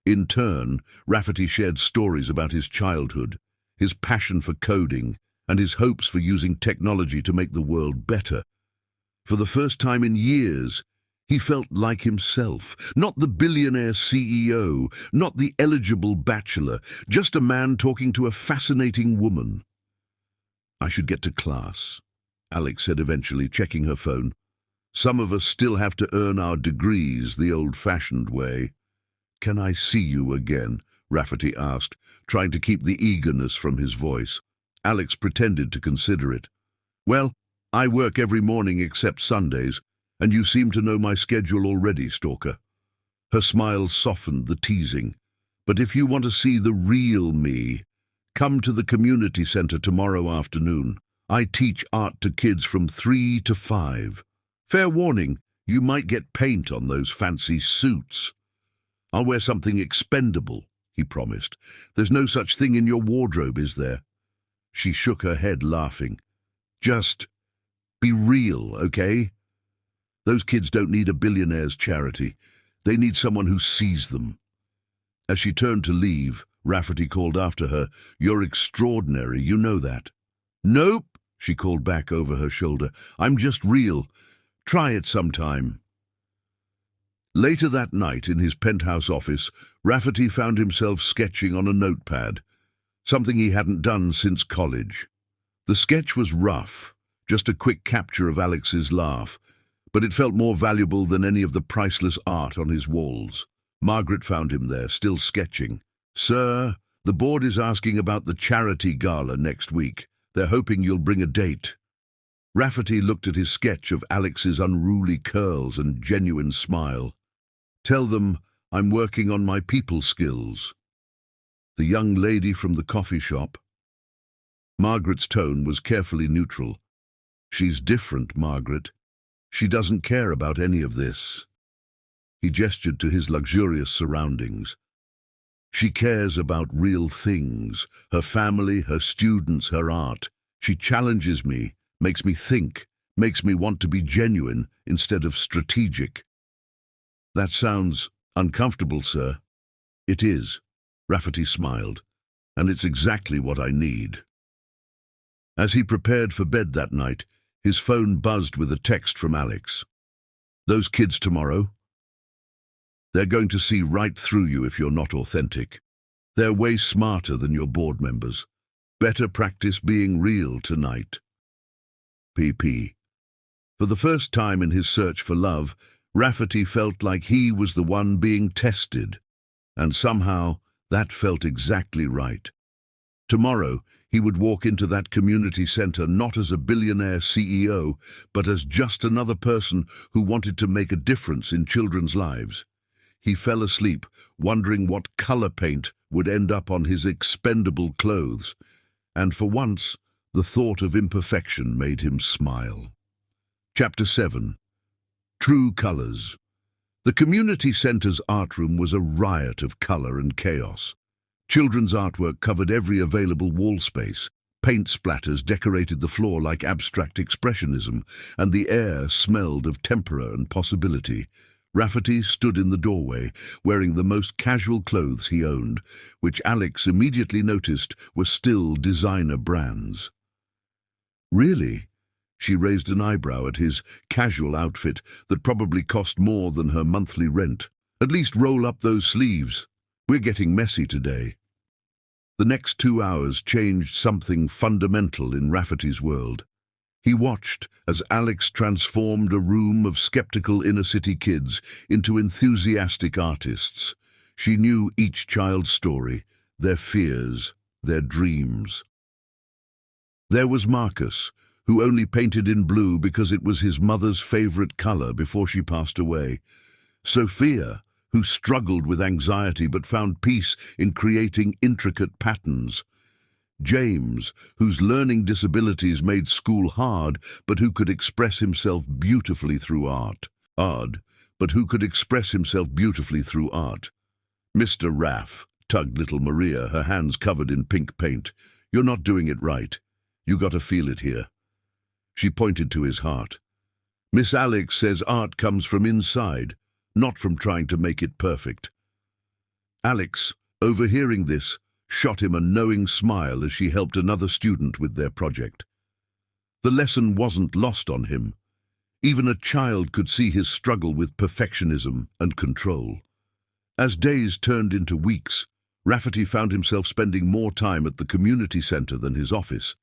In turn, Rafferty shared stories about his childhood, his passion for coding, and his hopes for using technology to make the world better. For the first time in years, he felt like himself, not the billionaire CEO, not the eligible bachelor, just a man talking to a fascinating woman. "I should get to class," Alex said eventually, checking her phone. "Some of us still have to earn our degrees the old-fashioned way." "Can I see you again?" Rafferty asked, trying to keep the eagerness from his voice. Alex pretended to consider it. "Well, I work every morning except Sundays, and you seem to know my schedule already, stalker." Her smile softened the teasing. "But if you want to see the real me, come to the community center tomorrow afternoon. I teach art to kids from 3 to 5. Fair warning, you might get paint on those fancy suits." "I'll wear something expendable," he promised. "There's no such thing in your wardrobe, is there?" She shook her head, laughing. "Just be real, okay? Those kids don't need a billionaire's charity. They need someone who sees them." As she turned to leave, Rafferty called after her, "You're extraordinary, you know that." "Nope," she called back over her shoulder. "I'm just real. Try it sometime." Later that night, in his penthouse office, Rafferty found himself sketching on a notepad, something he hadn't done since college. The sketch was rough, just a quick capture of Alex's laugh, but it felt more valuable than any of the priceless art on his walls. Margaret found him there, still sketching. "Sir, the board is asking about the charity gala next week. They're hoping you'll bring a date." Rafferty looked at his sketch of Alex's unruly curls and genuine smile. "Tell them I'm working on my people skills." "The young lady from the coffee shop?" Margaret's tone was carefully neutral. "She's different, Margaret. She doesn't care about any of this." He gestured to his luxurious surroundings. "She cares about real things, her family, her students, her art. She challenges me, makes me think, makes me want to be genuine instead of strategic." "That sounds uncomfortable, sir." "It is," Rafferty smiled, "and it's exactly what I need." As he prepared for bed that night, his phone buzzed with a text from Alex. "Those kids tomorrow? They're going to see right through you if you're not authentic. They're way smarter than your board members. Better practice being real tonight. PP." For the first time in his search for love, Rafferty felt like he was the one being tested, and somehow that felt exactly right. Tomorrow, he would walk into that community center not as a billionaire CEO, but as just another person who wanted to make a difference in children's lives. He fell asleep, wondering what color paint would end up on his expendable clothes, and for once, the thought of imperfection made him smile. Chapter 7. True Colors. The community center's art room was a riot of color and chaos. Children's artwork covered every available wall space. Paint splatters decorated the floor like abstract expressionism, and the air smelled of tempera and possibility. Rafferty stood in the doorway, wearing the most casual clothes he owned, which Alex immediately noticed were still designer brands. "Really?" She raised an eyebrow at his casual outfit that probably cost more than her monthly rent. "At least roll up those sleeves. We're getting messy today." The next 2 hours changed something fundamental in Rafferty's world. He watched as Alex transformed a room of skeptical inner-city kids into enthusiastic artists. She knew each child's story, their fears, their dreams. There was Marcus, who only painted in blue because it was his mother's favorite color before she passed away. Sophia, who struggled with anxiety but found peace in creating intricate patterns. James, whose learning disabilities made school hard, but who could express himself beautifully through art. "Mr. Raff," tugged little Maria, her hands covered in pink paint. "You're not doing it right. You gotta feel it here." She pointed to his heart. "Miss Alex says art comes from inside, not from trying to make it perfect." Alex, overhearing this, shot him a knowing smile as she helped another student with their project. The lesson wasn't lost on him. Even a child could see his struggle with perfectionism and control. As days turned into weeks, Rafferty found himself spending more time at the community center than his office.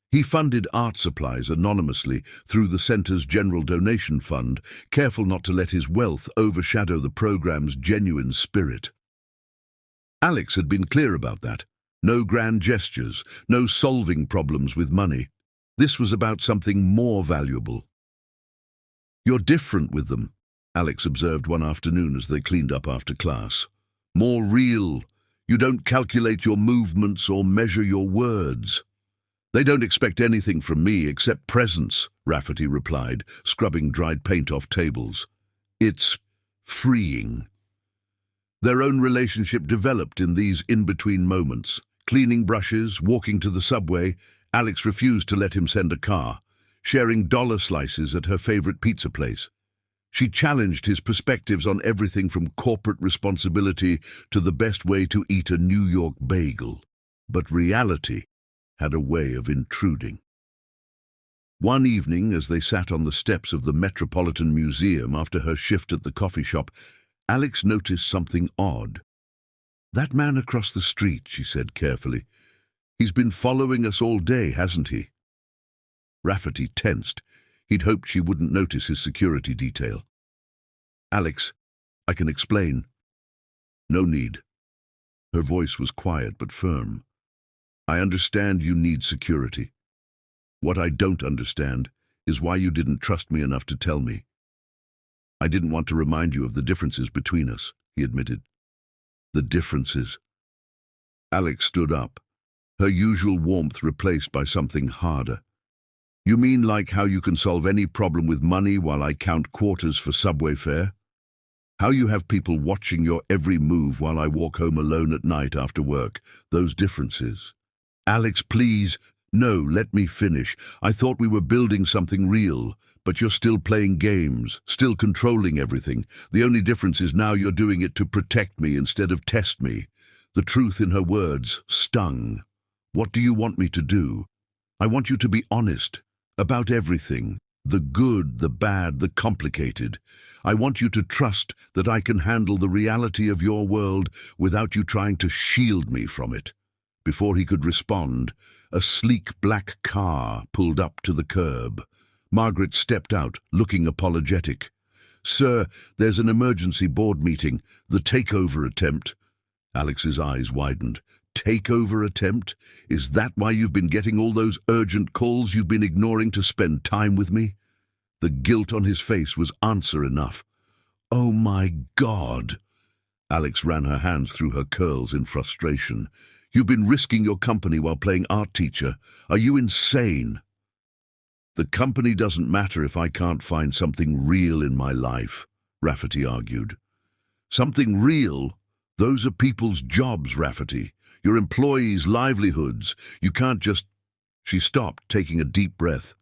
He funded art supplies anonymously through the center's general donation fund, careful not to let his wealth overshadow the program's genuine spirit. Alex had been clear about that. No grand gestures, no solving problems with money. This was about something more valuable. "You're different with them," Alex observed one afternoon as they cleaned up after class. "More real. You don't calculate your movements or measure your words." "They don't expect anything from me except presence," Rafferty replied, scrubbing dried paint off tables. "It's freeing." Their own relationship developed in these in-between moments. Cleaning brushes, walking to the subway, Alex refused to let him send a car, sharing dollar slices at her favorite pizza place. She challenged his perspectives on everything from corporate responsibility to the best way to eat a New York bagel. But reality had a way of intruding. One evening, as they sat on the steps of the Metropolitan Museum after her shift at the coffee shop, Alex noticed something odd. "That man across the street," she said carefully. "He's been following us all day, hasn't he?" Rafferty tensed. He'd hoped she wouldn't notice his security detail. "Alex, I can explain." "No need." Her voice was quiet but firm. "I understand you need security. What I don't understand is why you didn't trust me enough to tell me." "I didn't want to remind you of the differences between us," he admitted. "The differences." Alex stood up, her usual warmth replaced by something harder. "You mean like how you can solve any problem with money while I count quarters for subway fare? How you have people watching your every move while I walk home alone at night after work? Those differences." "Alex, please." "No, let me finish. I thought we were building something real, but you're still playing games, still controlling everything. The only difference is now you're doing it to protect me instead of test me." The truth in her words stung. "What do you want me to do?" "I want you to be honest about everything. The good, the bad, the complicated. I want you to trust that I can handle the reality of your world without you trying to shield me from it." Before he could respond, a sleek black car pulled up to the curb. Margaret stepped out, looking apologetic. "Sir, there's an emergency board meeting. The takeover attempt." Alex's eyes widened. "Takeover attempt? Is that why you've been getting all those urgent calls you've been ignoring to spend time with me?" The guilt on his face was answer enough. "Oh my God!" Alex ran her hands through her curls in frustration. "You've been risking your company while playing art teacher. Are you insane?" "The company doesn't matter if I can't find something real in my life," Rafferty argued. "Something real? Those are people's jobs, Rafferty. Your employees' livelihoods. You can't just—" She stopped, taking a deep breath.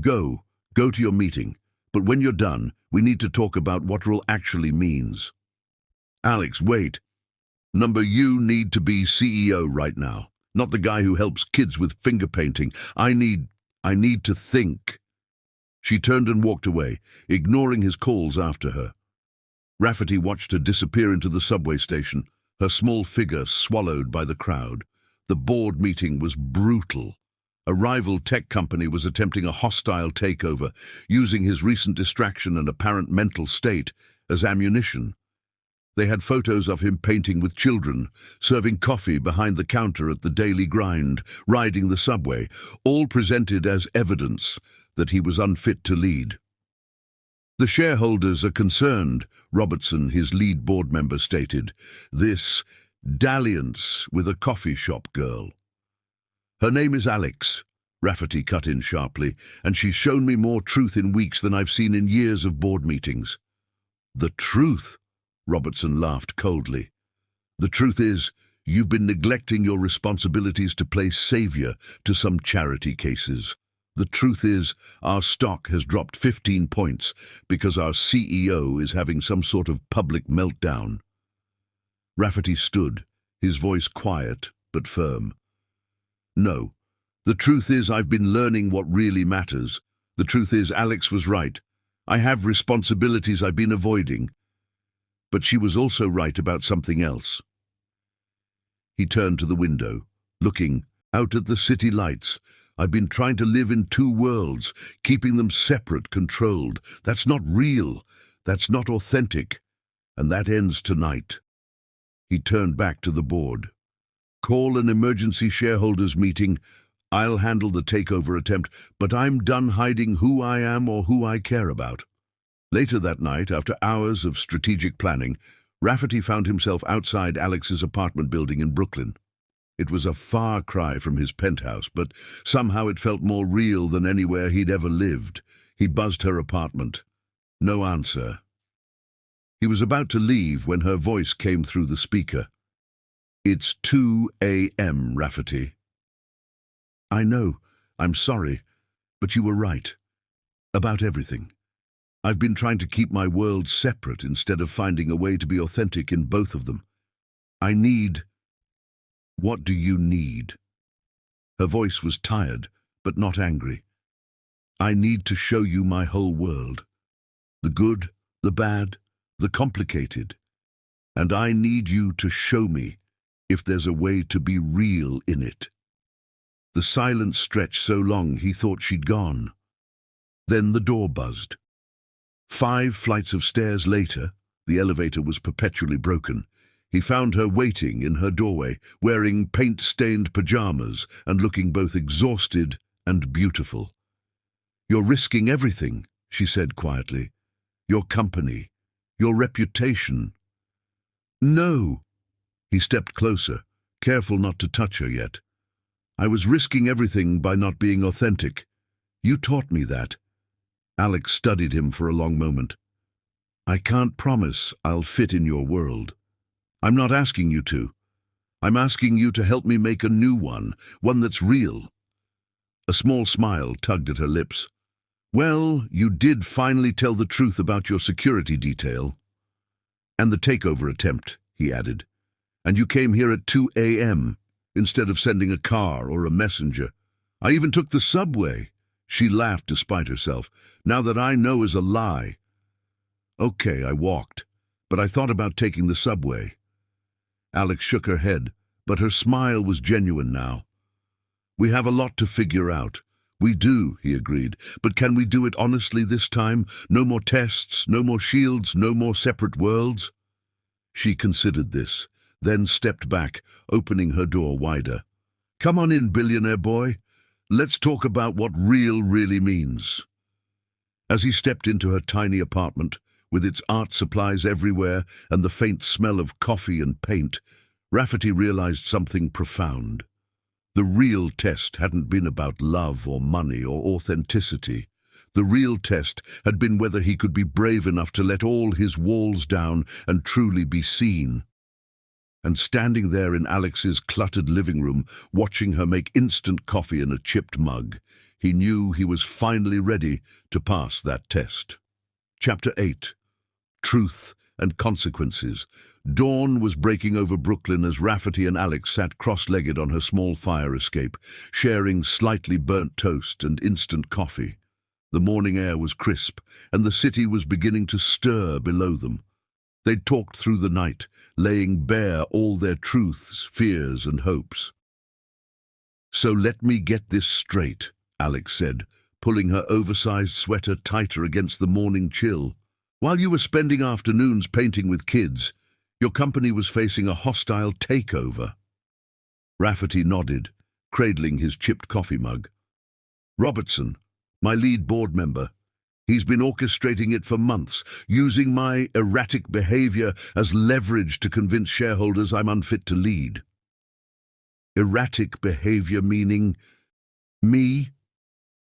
Go to your meeting. But when you're done, we need to talk about what rule actually means." "Alex, wait. You need to be CEO right now, not the guy who helps kids with finger painting. I need to think." She turned and walked away, ignoring his calls after her. Rafferty watched her disappear into the subway station, her small figure swallowed by the crowd. The board meeting was brutal. A rival tech company was attempting a hostile takeover, using his recent distraction and apparent mental state as ammunition. They had photos of him painting with children, serving coffee behind the counter at the Daily Grind, riding the subway, all presented as evidence that he was unfit to lead. "The shareholders are concerned," Robertson, his lead board member, stated. "This dalliance with a coffee shop girl." "Her name is Alex," Rafferty cut in sharply, "and she's shown me more truth in weeks than I've seen in years of board meetings." "The truth?" Robertson laughed coldly. "The truth is, you've been neglecting your responsibilities to play savior to some charity cases. The truth is, our stock has dropped 15 points because our CEO is having some sort of public meltdown." Rafferty stood, his voice quiet but firm. "No. The truth is, I've been learning what really matters. The truth is, Alex was right. I have responsibilities I've been avoiding. But she was also right about something else." He turned to the window, looking out at the city lights. "I've been trying to live in two worlds, keeping them separate, controlled. That's not real. That's not authentic. And that ends tonight." He turned back to the board. "Call an emergency shareholders meeting. I'll handle the takeover attempt, but I'm done hiding who I am or who I care about." Later that night, after hours of strategic planning, Rafferty found himself outside Alex's apartment building in Brooklyn. It was a far cry from his penthouse, but somehow it felt more real than anywhere he'd ever lived. He buzzed her apartment. No answer. He was about to leave when her voice came through the speaker. "It's 2 a.m., Rafferty." "I know. I'm sorry. But you were right. About everything. I've been trying to keep my worlds separate instead of finding a way to be authentic in both of them. I need—" "What do you need?" Her voice was tired, but not angry. I need to show you my whole world. The good, the bad, the complicated. And I need you to show me if there's a way to be real in it. The silence stretched so long he thought she'd gone. Then the door buzzed. 5 flights of stairs later, the elevator was perpetually broken. He found her waiting in her doorway, wearing paint-stained pajamas and looking both exhausted and beautiful. "You're risking everything," she said quietly. "Your company, your reputation." "No." He stepped closer, careful not to touch her yet. "I was risking everything by not being authentic. You taught me that." Alex studied him for a long moment. "I can't promise I'll fit in your world. I'm not asking you to. I'm asking you to help me make a new one that's real." A small smile tugged at her lips. "Well, you did finally tell the truth about your security detail. And the takeover attempt," he added. "And you came here at 2 a.m. instead of sending a car or a messenger. I even took the subway." She laughed despite herself. "Now that I know is a lie." "Okay, I walked, but I thought about taking the subway." Alex shook her head, but her smile was genuine now. "We have a lot to figure out." "We do," he agreed, "but can we do it honestly this time? No more tests, no more shields, no more separate worlds?" She considered this, then stepped back, opening her door wider. "Come on in, billionaire boy. Let's talk about what real really means." As he stepped into her tiny apartment, with its art supplies everywhere and the faint smell of coffee and paint, Rafferty realized something profound. The real test hadn't been about love or money or authenticity. The real test had been whether he could be brave enough to let all his walls down and truly be seen. And standing there in Alex's cluttered living room, watching her make instant coffee in a chipped mug, he knew he was finally ready to pass that test. Chapter 8. Truth and Consequences. Dawn was breaking over Brooklyn as Rafferty and Alex sat cross-legged on her small fire escape, sharing slightly burnt toast and instant coffee. The morning air was crisp, and the city was beginning to stir below them. They'd talked through the night, laying bare all their truths, fears, and hopes. "So let me get this straight," Alex said, pulling her oversized sweater tighter against the morning chill. "While you were spending afternoons painting with kids, your company was facing a hostile takeover." Rafferty nodded, cradling his chipped coffee mug. "Robertson, my lead board member. He's been orchestrating it for months, using my erratic behavior as leverage to convince shareholders I'm unfit to lead." "Erratic behavior meaning me?"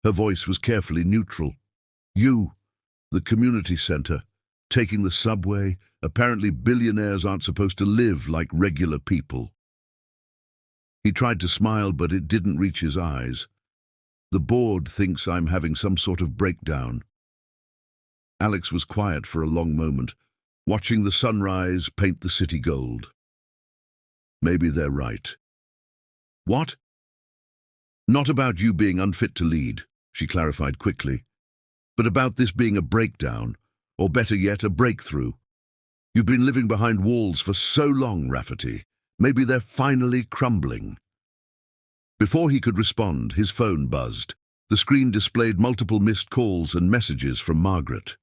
Her voice was carefully neutral. "You, the community center, taking the subway. Apparently billionaires aren't supposed to live like regular people." He tried to smile, but it didn't reach his eyes. "The board thinks I'm having some sort of breakdown." Alex was quiet for a long moment, watching the sunrise paint the city gold. "Maybe they're right." "What?" "Not about you being unfit to lead," she clarified quickly, "but about this being a breakdown, or better yet, a breakthrough. You've been living behind walls for so long, Rafferty. Maybe they're finally crumbling." Before he could respond, his phone buzzed. The screen displayed multiple missed calls and messages from Margaret.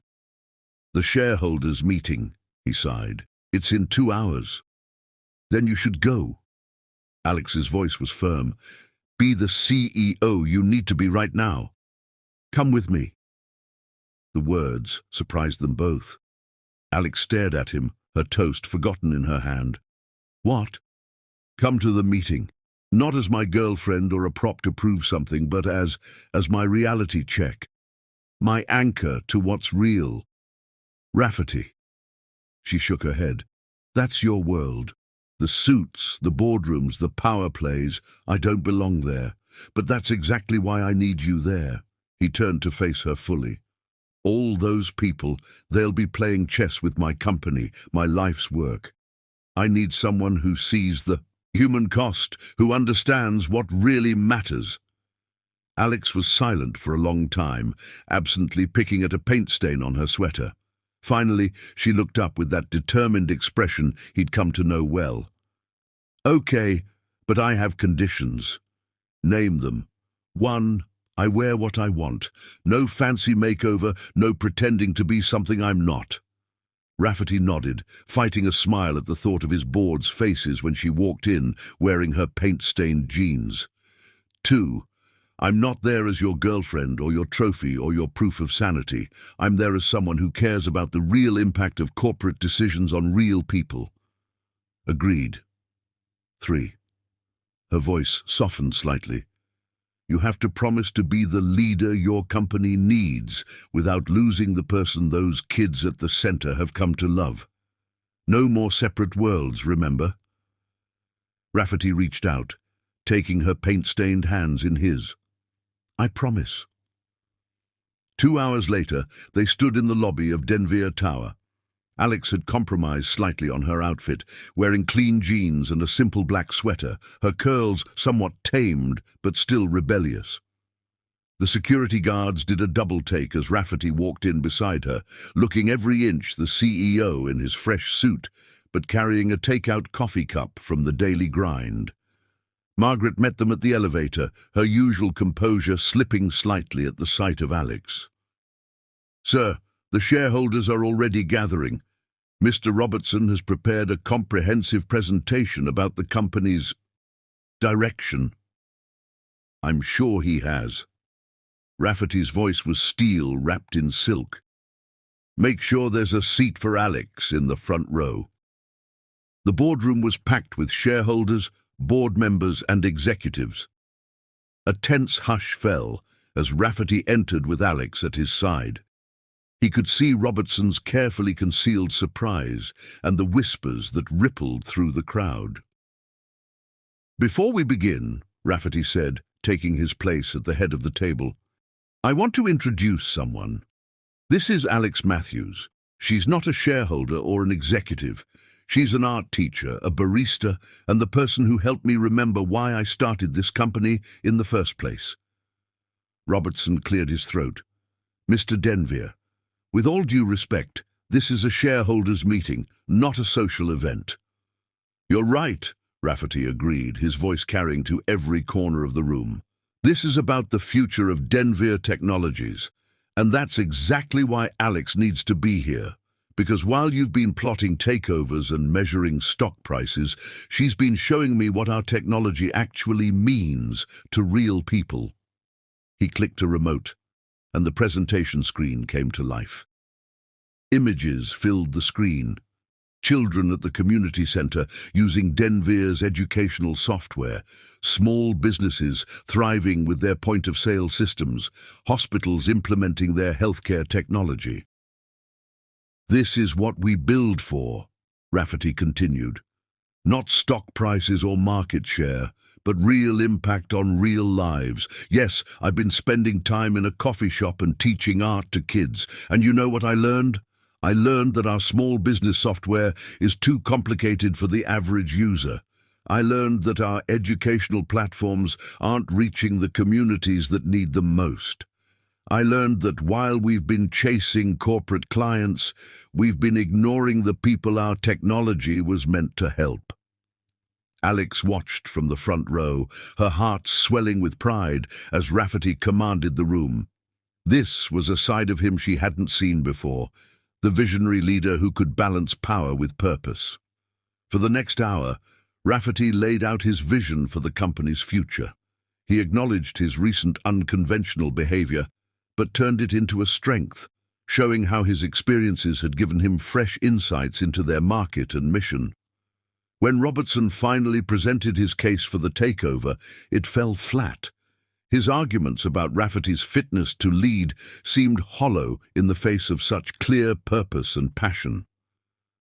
"The shareholders' meeting," he sighed. "It's in 2 hours." "Then you should go." Alex's voice was firm. "Be the CEO you need to be right now. Come with me." The words surprised them both. Alex stared at him, her toast forgotten in her hand. "What?" "Come to the meeting. Not as my girlfriend or a prop to prove something, but as my reality check. My anchor to what's real." "Rafferty." She shook her head. "That's your world. The suits, the boardrooms, the power plays. I don't belong there. But that's exactly why I need you there." He turned to face her fully. "All those people, they'll be playing chess with my company, my life's work. I need someone who sees the human cost, who understands what really matters." Alex was silent for a long time, absently picking at a paint stain on her sweater. Finally, she looked up with that determined expression he'd come to know well. "Okay, but I have conditions." "Name them." "1. I wear what I want. No fancy makeover, no pretending to be something I'm not." Rafferty nodded, fighting a smile at the thought of his board's faces when she walked in, wearing her paint-stained jeans. 2. I'm not there as your girlfriend or your trophy or your proof of sanity. I'm there as someone who cares about the real impact of corporate decisions on real people. Agreed. 3. Her voice softened slightly. You have to promise to be the leader your company needs without losing the person those kids at the center have come to love. No more separate worlds, remember? Rafferty reached out, taking her paint-stained hands in his. I promise. 2 hours later, they stood in the lobby of Denver Tower. Alex had compromised slightly on her outfit, wearing clean jeans and a simple black sweater, her curls somewhat tamed but still rebellious. The security guards did a double take as Rafferty walked in beside her, looking every inch the CEO in his fresh suit, but carrying a takeout coffee cup from the daily grind. Margaret met them at the elevator, her usual composure slipping slightly at the sight of Alex. Sir, the shareholders are already gathering. Mr. Robertson has prepared a comprehensive presentation about the company's direction. I'm sure he has. Rafferty's voice was steel wrapped in silk. Make sure there's a seat for Alex in the front row. The boardroom was packed with shareholders, board members and executives. A tense hush fell as Rafferty entered with Alex at his side. He could see Robertson's carefully concealed surprise and the whispers that rippled through the crowd. Before we begin, Rafferty said, taking his place at the head of the table, I want to introduce someone. This is Alex Matthews. She's not a shareholder or an executive. She's an art teacher, a barista, and the person who helped me remember why I started this company in the first place. Robertson cleared his throat. Mr. Denver, with all due respect, this is a shareholders' meeting, not a social event. You're right, Rafferty agreed, his voice carrying to every corner of the room. This is about the future of Denver Technologies, and that's exactly why Alex needs to be here. Because while you've been plotting takeovers and measuring stock prices, she's been showing me what our technology actually means to real people. He clicked a remote, and the presentation screen came to life. Images filled the screen. Children at the community center using Denver's educational software, small businesses thriving with their point-of-sale systems, hospitals implementing their healthcare technology. This is what we build for, Rafferty continued. Not stock prices or market share, but real impact on real lives. Yes, I've been spending time in a coffee shop and teaching art to kids, and you know what I learned? I learned that our small business software is too complicated for the average user. I learned that our educational platforms aren't reaching the communities that need them most. I learned that while we've been chasing corporate clients, we've been ignoring the people our technology was meant to help. Alex watched from the front row, her heart swelling with pride as Rafferty commanded the room. This was a side of him she hadn't seen before, the visionary leader who could balance power with purpose. For the next hour, Rafferty laid out his vision for the company's future. He acknowledged his recent unconventional behavior, but turned it into a strength, showing how his experiences had given him fresh insights into their market and mission. When Robertson finally presented his case for the takeover, it fell flat. His arguments about Rafferty's fitness to lead seemed hollow in the face of such clear purpose and passion.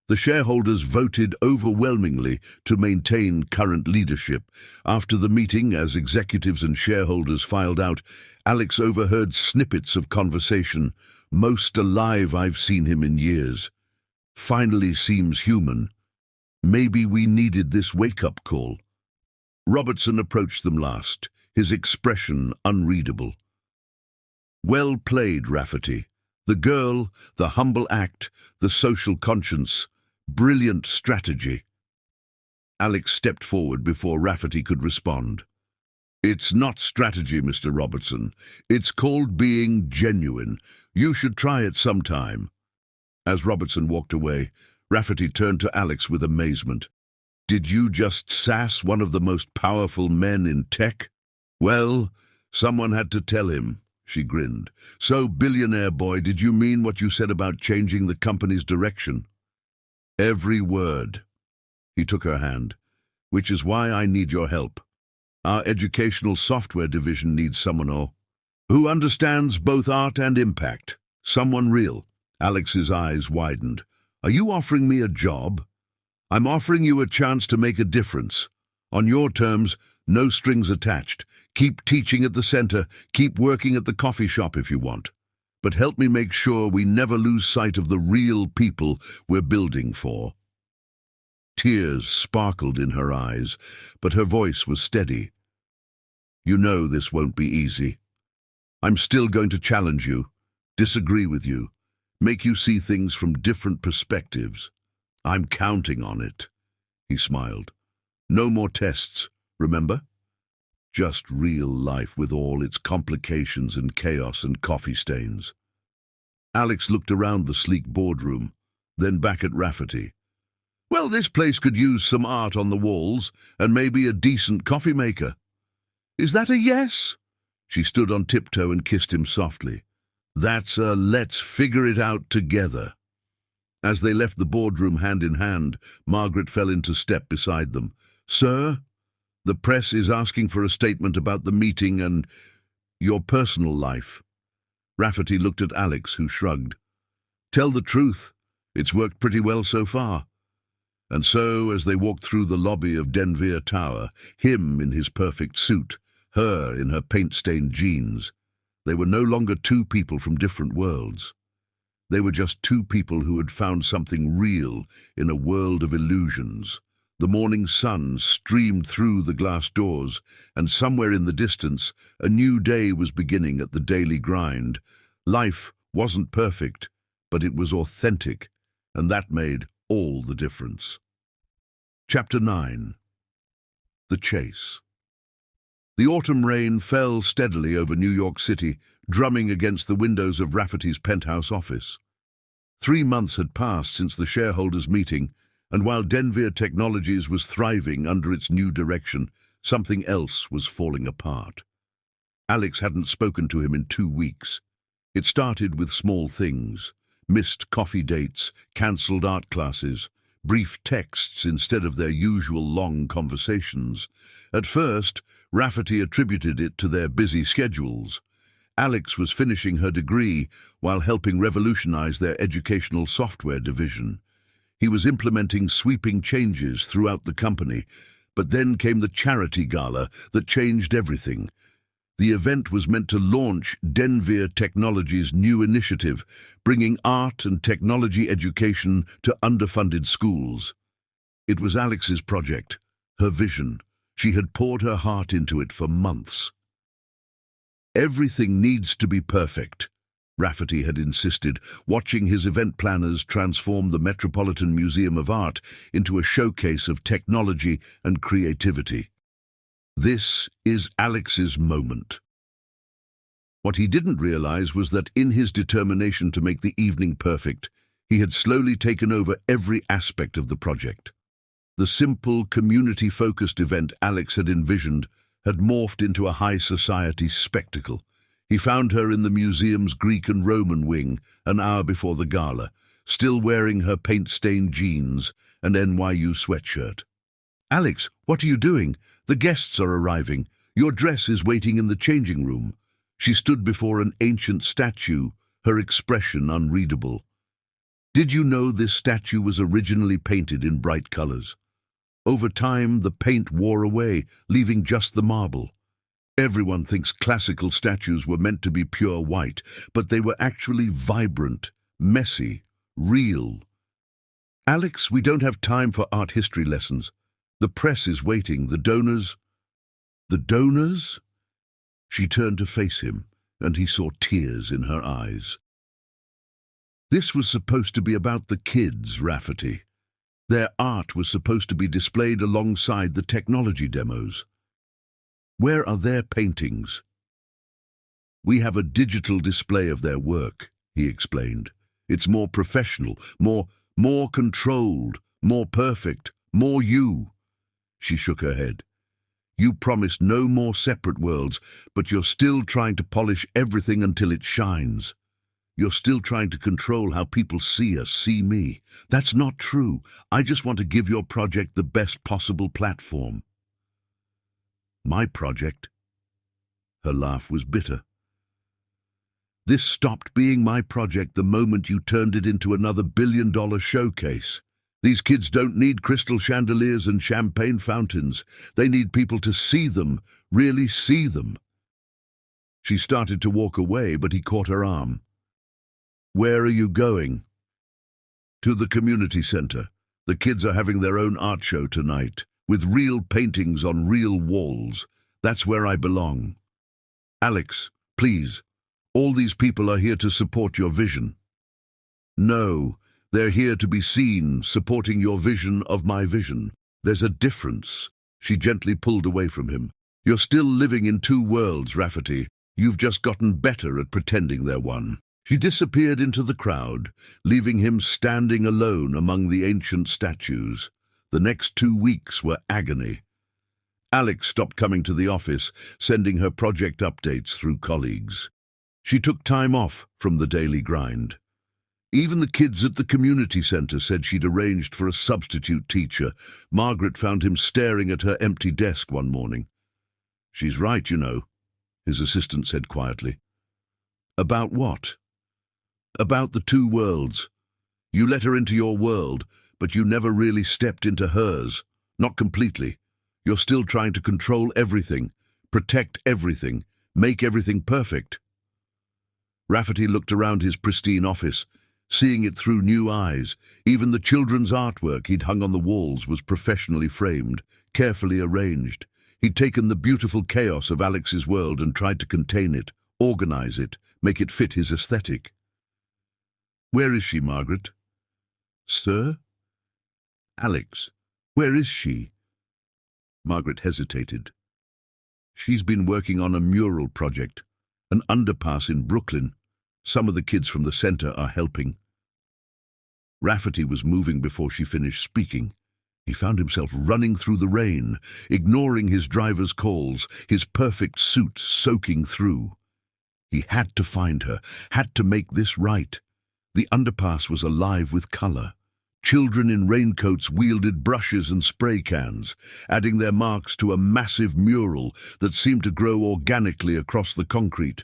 The shareholders voted overwhelmingly to maintain current leadership. After the meeting, as executives and shareholders filed out, Alex overheard snippets of conversation. Most alive I've seen him in years. Finally seems human. Maybe we needed this wake-up call. Robertson approached them last, his expression unreadable. Well played, Rafferty. The girl, the humble act, the social conscience. Brilliant strategy. Alex stepped forward before Rafferty could respond. It's not strategy, Mr. Robertson. It's called being genuine. You should try it sometime. As Robertson walked away, Rafferty turned to Alex with amazement. Did you just sass one of the most powerful men in tech? Well, someone had to tell him, she grinned. So, billionaire boy, did you mean what you said about changing the company's direction? Every word. He took her hand. Which is why I need your help. Our educational software division needs someone who understands both art and impact. Someone real. Alex's eyes widened. Are you offering me a job? I'm offering you a chance to make a difference. On your terms, no strings attached. Keep teaching at the center, keep working at the coffee shop if you want. But help me make sure we never lose sight of the real people we're building for. Tears sparkled in her eyes, but her voice was steady. You know this won't be easy. I'm still going to challenge you, disagree with you, make you see things from different perspectives. I'm counting on it, he smiled. No more tests, remember? Just real life with all its complications and chaos and coffee stains. Alex looked around the sleek boardroom, then back at Rafferty. Well, this place could use some art on the walls and maybe a decent coffee maker. Is that a yes? She stood on tiptoe and kissed him softly. That's a let's figure it out together. As they left the boardroom hand in hand, Margaret fell into step beside them. Sir, the press is asking for a statement about the meeting and your personal life. Rafferty looked at Alex, who shrugged. Tell the truth. It's worked pretty well so far. And so, as they walked through the lobby of Denver Tower, him in his perfect suit, her in her paint-stained jeans, they were no longer two people from different worlds. They were just two people who had found something real in a world of illusions. The morning sun streamed through the glass doors, and somewhere in the distance, a new day was beginning at the daily grind. Life wasn't perfect, but it was authentic, and that made all the difference. Chapter 9. The Chase. The autumn rain fell steadily over New York City, drumming against the windows of Rafferty's penthouse office. 3 months had passed since the shareholders' meeting, and while Denver Technologies was thriving under its new direction, something else was falling apart. Alex hadn't spoken to him in 2 weeks. It started with small things. Missed coffee dates, cancelled art classes, brief texts instead of their usual long conversations. At first, Rafferty attributed it to their busy schedules. Alex was finishing her degree while helping revolutionize their educational software division. He was implementing sweeping changes throughout the company, but then came the charity gala that changed everything. The event was meant to launch Denver Technologies' new initiative, bringing art and technology education to underfunded schools. It was Alex's project, her vision. She had poured her heart into it for months. Everything needs to be perfect, Rafferty had insisted, watching his event planners transform the Metropolitan Museum of Art into a showcase of technology and creativity. This is Alex's moment. What he didn't realize was that in his determination to make the evening perfect, he had slowly taken over every aspect of the project. The simple, community-focused event Alex had envisioned had morphed into a high-society spectacle. He found her in the museum's Greek and Roman wing an hour before the gala, still wearing her paint-stained jeans and NYU sweatshirt. "Alex, what are you doing? The guests are arriving. Your dress is waiting in the changing room." She stood before an ancient statue, her expression unreadable. Did you know this statue was originally painted in bright colors? Over time, the paint wore away, leaving just the marble. Everyone thinks classical statues were meant to be pure white, but they were actually vibrant, messy, real. "Alex, we don't have time for art history lessons. The press is waiting. The donors..." "The donors?" She turned to face him, and he saw tears in her eyes. This was supposed to be about the kids, Rafferty. Their art was supposed to be displayed alongside the technology demos. Where are their paintings? We have a digital display of their work, he explained. It's more professional, more controlled, more perfect, more you. She shook her head. You promised no more separate worlds, but you're still trying to polish everything until it shines. You're still trying to control how people see us, see me. That's not true. I just want to give your project the best possible platform. My project? Her laugh was bitter. This stopped being my project the moment you turned it into another billion-dollar showcase. These kids don't need crystal chandeliers and champagne fountains. They need people to see them, really see them. She started to walk away, but he caught her arm. Where are you going? To the community center. The kids are having their own art show tonight, with real paintings on real walls. That's where I belong. Alex, please. All these people are here to support your vision. No, they're here to be seen, supporting your vision of my vision. There's a difference. She gently pulled away from him. You're still living in two worlds, Rafferty. You've just gotten better at pretending they're one. She disappeared into the crowd, leaving him standing alone among the ancient statues. The next 2 weeks were agony. Alex stopped coming to the office, sending her project updates through colleagues. She took time off from the daily grind. Even the kids at the community center said she'd arranged for a substitute teacher. Margaret found him staring at her empty desk one morning. She's right, you know, his assistant said quietly. About what? About the two worlds. You let her into your world, but you never really stepped into hers. Not completely. You're still trying to control everything, protect everything, make everything perfect. Rafferty looked around his pristine office, seeing it through new eyes. Even the children's artwork he'd hung on the walls was professionally framed, carefully arranged. He'd taken the beautiful chaos of Alex's world and tried to contain it, organize it, make it fit his aesthetic. Where is she, Margaret? Sir? Alex, where is she? Margaret hesitated. She's been working on a mural project, an underpass in Brooklyn. Some of the kids from the center are helping. Rafferty was moving before she finished speaking. He found himself running through the rain, ignoring his driver's calls, his perfect suit soaking through. He had to find her, had to make this right. The underpass was alive with color. Children in raincoats wielded brushes and spray cans, adding their marks to a massive mural that seemed to grow organically across the concrete.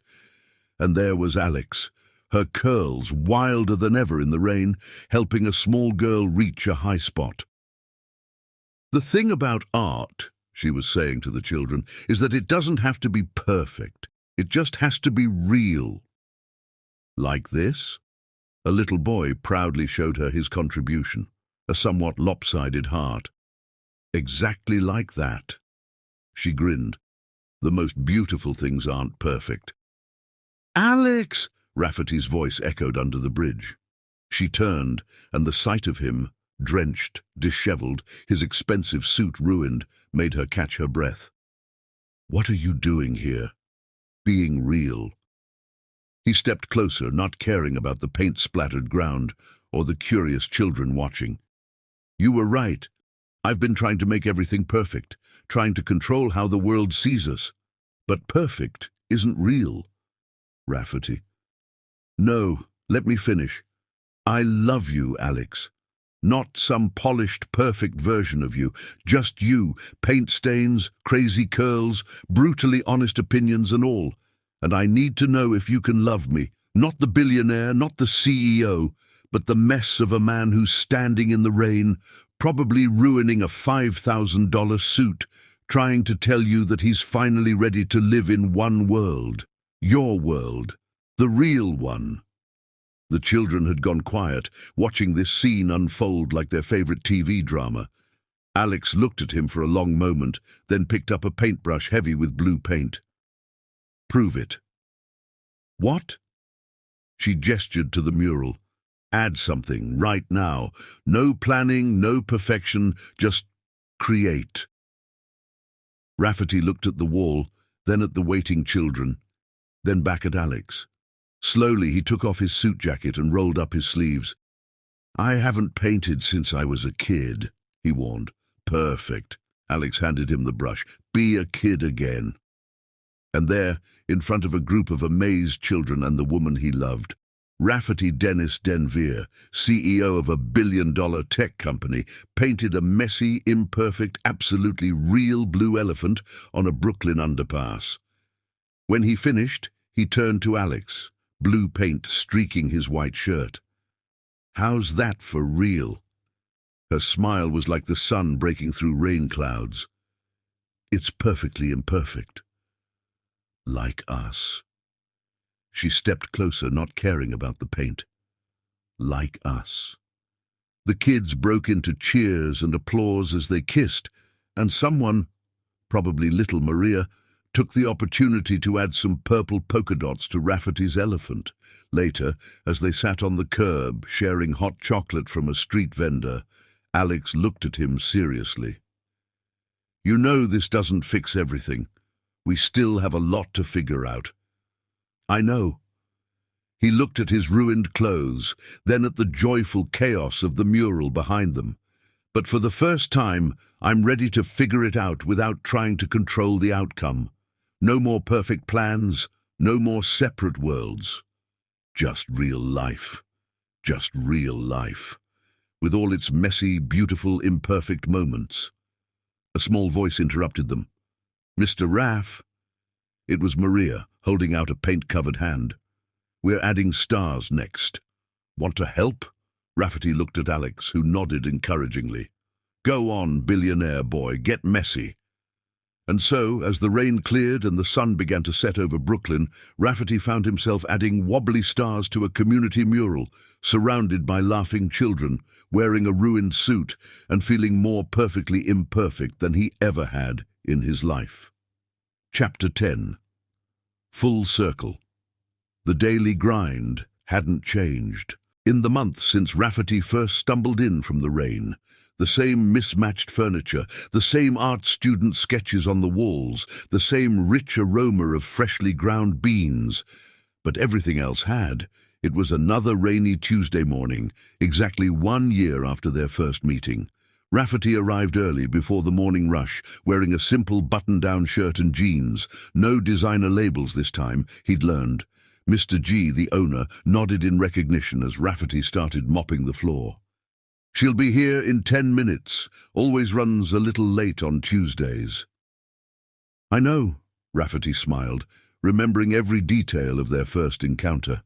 And there was Alex, her curls wilder than ever in the rain, helping a small girl reach a high spot. The thing about art, she was saying to the children, is that it doesn't have to be perfect. It just has to be real. Like this? A little boy proudly showed her his contribution, a somewhat lopsided heart. Exactly like that. She grinned. The most beautiful things aren't perfect. Alex! Rafferty's voice echoed under the bridge. She turned, and the sight of him, drenched, disheveled, his expensive suit ruined, made her catch her breath. What are you doing here? Being real. He stepped closer, not caring about the paint-splattered ground or the curious children watching. You were right. I've been trying to make everything perfect, trying to control how the world sees us. But perfect isn't real. Rafferty. No, let me finish. I love you, Alex. Not some polished, perfect version of you. Just you, paint stains, crazy curls, brutally honest opinions and all. And I need to know if you can love me. Not the billionaire, not the CEO, but the mess of a man who's standing in the rain, probably ruining a $5,000 suit, trying to tell you that he's finally ready to live in one world. Your world. The real one. The children had gone quiet, watching this scene unfold like their favorite TV drama. Alex looked at him for a long moment, then picked up a paintbrush heavy with blue paint. Prove it." "What?" She gestured to the mural. "Add something, right now. No planning, no perfection, just create." Rafferty looked at the wall, then at the waiting children, then back at Alex. Slowly he took off his suit jacket and rolled up his sleeves. "I haven't painted since I was a kid," he warned. "Perfect." Alex handed him the brush. "Be a kid again." And there, in front of a group of amazed children and the woman he loved, Rafferty Dennis Denvere, CEO of a billion-dollar tech company, painted a messy, imperfect, absolutely real blue elephant on a Brooklyn underpass. When he finished, he turned to Alex, blue paint streaking his white shirt. "How's that for real?" Her smile was like the sun breaking through rain clouds. "It's perfectly imperfect. Like us." She stepped closer, not caring about the paint. "Like us." The kids broke into cheers and applause as they kissed, and someone, probably little Maria, took the opportunity to add some purple polka dots to Rafferty's elephant. Later, as they sat on the curb, sharing hot chocolate from a street vendor, Alex looked at him seriously. "You know this doesn't fix everything. We still have a lot to figure out." "I know." He looked at his ruined clothes, then at the joyful chaos of the mural behind them. "But for the first time, I'm ready to figure it out without trying to control the outcome. No more perfect plans, no more separate worlds. Just real life. Just real life. With all its messy, beautiful, imperfect moments." A small voice interrupted them. "Mr. Raff." It was Maria, holding out a paint-covered hand. "We're adding stars next. Want to help?" Rafferty looked at Alex, who nodded encouragingly. "Go on, billionaire boy, get messy." And so, as the rain cleared and the sun began to set over Brooklyn, Rafferty found himself adding wobbly stars to a community mural, surrounded by laughing children, wearing a ruined suit, and feeling more perfectly imperfect than he ever had in his life. Chapter 10. Full Circle. The daily grind hadn't changed. In the month since Rafferty first stumbled in from the rain, the same mismatched furniture, the same art student sketches on the walls, the same rich aroma of freshly ground beans. But everything else had. It was another rainy Tuesday morning, exactly 1 year after their first meeting. Rafferty arrived early before the morning rush, wearing a simple button-down shirt and jeans. No designer labels this time, he'd learned. Mr. G, the owner, nodded in recognition as Rafferty started mopping the floor. "She'll be here in 10 minutes. Always runs a little late on Tuesdays." "I know," Rafferty smiled, remembering every detail of their first encounter.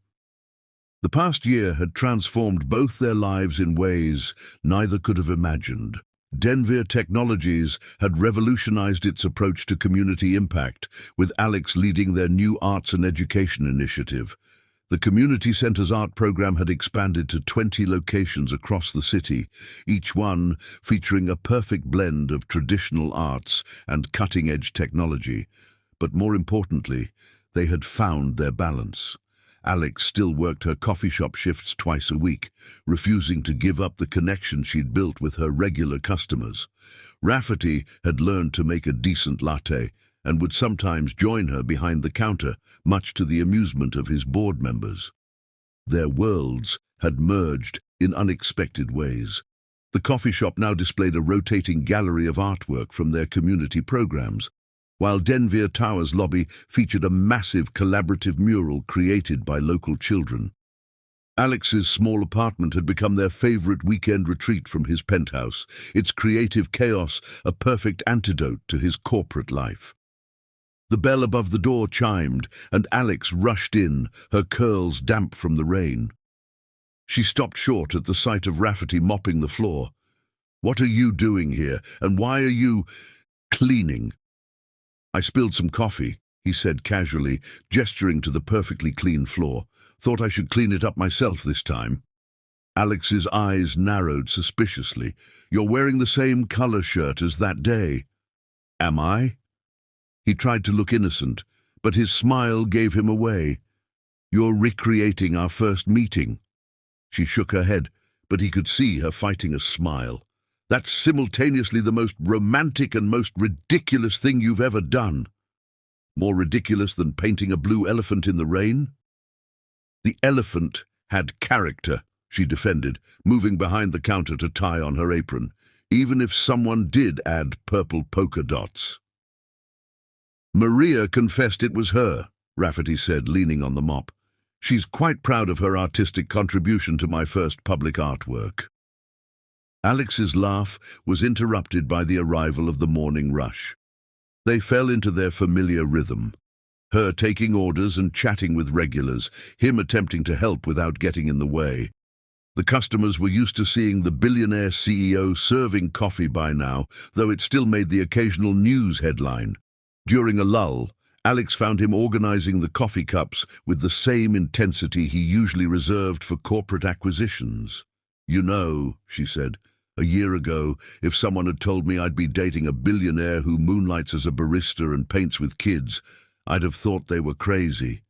The past year had transformed both their lives in ways neither could have imagined. Denvere Technologies had revolutionized its approach to community impact, with Alex leading their new arts and education initiative. The community center's art program had expanded to 20 locations across the city, each one featuring a perfect blend of traditional arts and cutting-edge technology. But more importantly, they had found their balance. Alex still worked her coffee shop shifts twice a week, refusing to give up the connection she'd built with her regular customers. Rafferty had learned to make a decent latte and would sometimes join her behind the counter, much to the amusement of his board members. Their worlds had merged in unexpected ways. The coffee shop now displayed a rotating gallery of artwork from their community programs, while Denvere Tower's lobby featured a massive collaborative mural created by local children. Alex's small apartment had become their favorite weekend retreat from his penthouse, its creative chaos a perfect antidote to his corporate life. The bell above the door chimed, and Alex rushed in, her curls damp from the rain. She stopped short at the sight of Rafferty mopping the floor. "What are you doing here, and why are you cleaning?" "I spilled some coffee," he said casually, gesturing to the perfectly clean floor. "Thought I should clean it up myself this time." Alex's eyes narrowed suspiciously. "You're wearing the same color shirt as that day." "Am I?" He tried to look innocent, but his smile gave him away. "You're recreating our first meeting." She shook her head, but he could see her fighting a smile. "That's simultaneously the most romantic and most ridiculous thing you've ever done." "More ridiculous than painting a blue elephant in the rain?" "The elephant had character," she defended, moving behind the counter to tie on her apron, "even if someone did add purple polka dots." "Maria confessed it was her," Rafferty said, leaning on the mop. "She's quite proud of her artistic contribution to my first public artwork." Alex's laugh was interrupted by the arrival of the morning rush. They fell into their familiar rhythm, her taking orders and chatting with regulars, him attempting to help without getting in the way. The customers were used to seeing the billionaire CEO serving coffee by now, though it still made the occasional news headline. During a lull, Alex found him organizing the coffee cups with the same intensity he usually reserved for corporate acquisitions. "You know," she said, "a year ago, if someone had told me I'd be dating a billionaire who moonlights as a barista and paints with kids, I'd have thought they were crazy.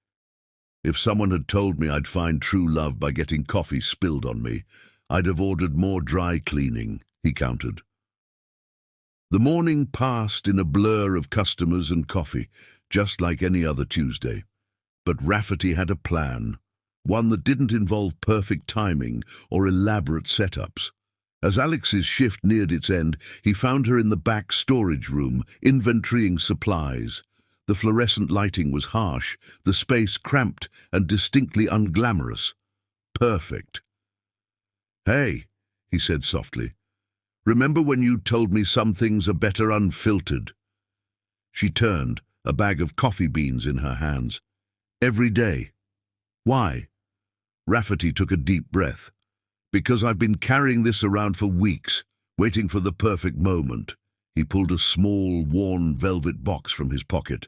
If someone had told me I'd find true love by getting coffee spilled on me, I'd have ordered more dry cleaning," he countered. The morning passed in a blur of customers and coffee, just like any other Tuesday. But Rafferty had a plan, one that didn't involve perfect timing or elaborate setups. As Alex's shift neared its end, he found her in the back storage room, inventorying supplies. The fluorescent lighting was harsh, the space cramped and distinctly unglamorous. Perfect. "Hey," he said softly, "remember when you told me some things are better unfiltered?" She turned, a bag of coffee beans in her hands. "Every day." "Why?" Rafferty took a deep breath. "Because I've been carrying this around for weeks, waiting for the perfect moment." He pulled a small, worn velvet box from his pocket.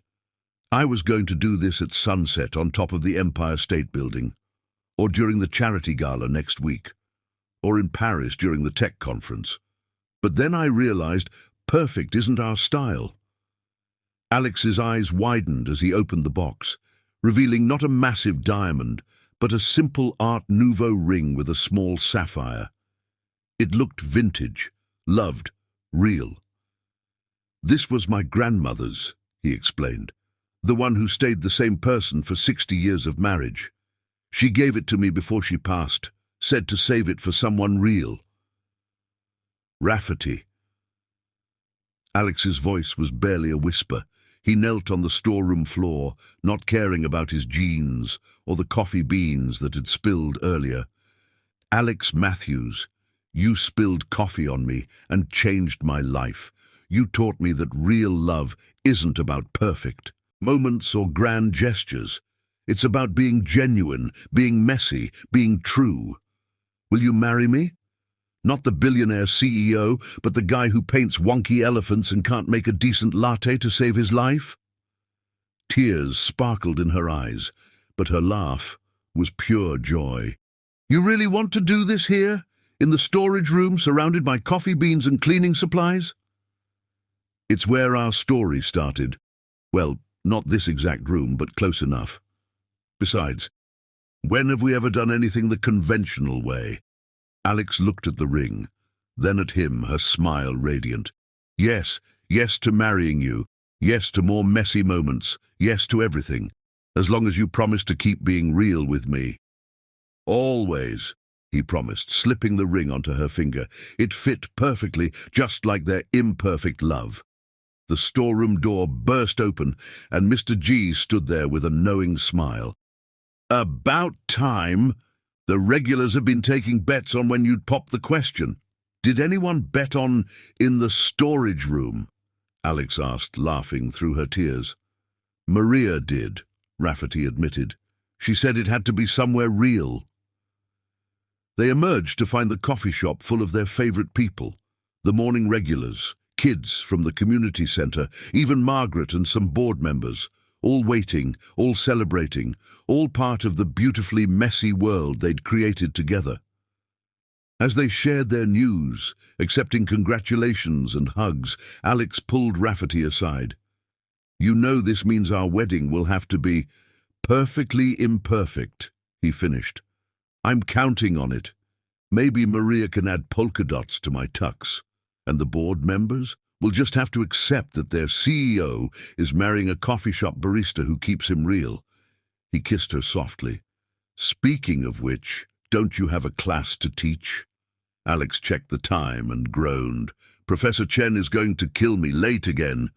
"I was going to do this at sunset on top of the Empire State Building, or during the charity gala next week, or in Paris during the tech conference. But then I realized perfect isn't our style." Alex's eyes widened as he opened the box, revealing not a massive diamond, but a simple Art Nouveau ring with a small sapphire. It looked vintage, loved, real. "This was my grandmother's," he explained, "the one who stayed the same person for 60 years of marriage. She gave it to me before she passed, said to save it for someone real." "Rafferty." Alex's voice was barely a whisper. He knelt on the storeroom floor, not caring about his jeans or the coffee beans that had spilled earlier. "Alex Matthews, you spilled coffee on me and changed my life. You taught me that real love isn't about perfect moments or grand gestures. It's about being genuine, being messy, being true. Will you marry me? Not the billionaire CEO, but the guy who paints wonky elephants and can't make a decent latte to save his life?" Tears sparkled in her eyes, but her laugh was pure joy. "You really want to do this here, in the storage room surrounded by coffee beans and cleaning supplies?" "It's where our story started. Well, not this exact room, but close enough. Besides, when have we ever done anything the conventional way?" Alex looked at the ring, then at him, her smile radiant. "Yes, yes to marrying you. Yes to more messy moments. Yes to everything. As long as you promise to keep being real with me." "Always," he promised, slipping the ring onto her finger. It fit perfectly, just like their imperfect love. The storeroom door burst open, and Mr. G stood there with a knowing smile. "About time. The regulars have been taking bets on when you'd pop the question." "Did anyone bet on in the storage room?" Alex asked, laughing through her tears. "Maria did," Rafferty admitted. "She said it had to be somewhere real." They emerged to find the coffee shop full of their favorite people, the morning regulars, kids from the community center, even Margaret and some board members, all waiting, all celebrating, all part of the beautifully messy world they'd created together. As they shared their news, accepting congratulations and hugs, Alex pulled Rafferty aside. You know this means our wedding will have to be perfectly imperfect, he finished. I'm counting on it. Maybe Maria can add polka dots to my tux. And the board members will just have to accept that their CEO is marrying a coffee shop barista who keeps him real. He kissed her softly. Speaking of which, don't you have a class to teach? Alex checked the time and groaned. Professor Chen is going to kill me late again.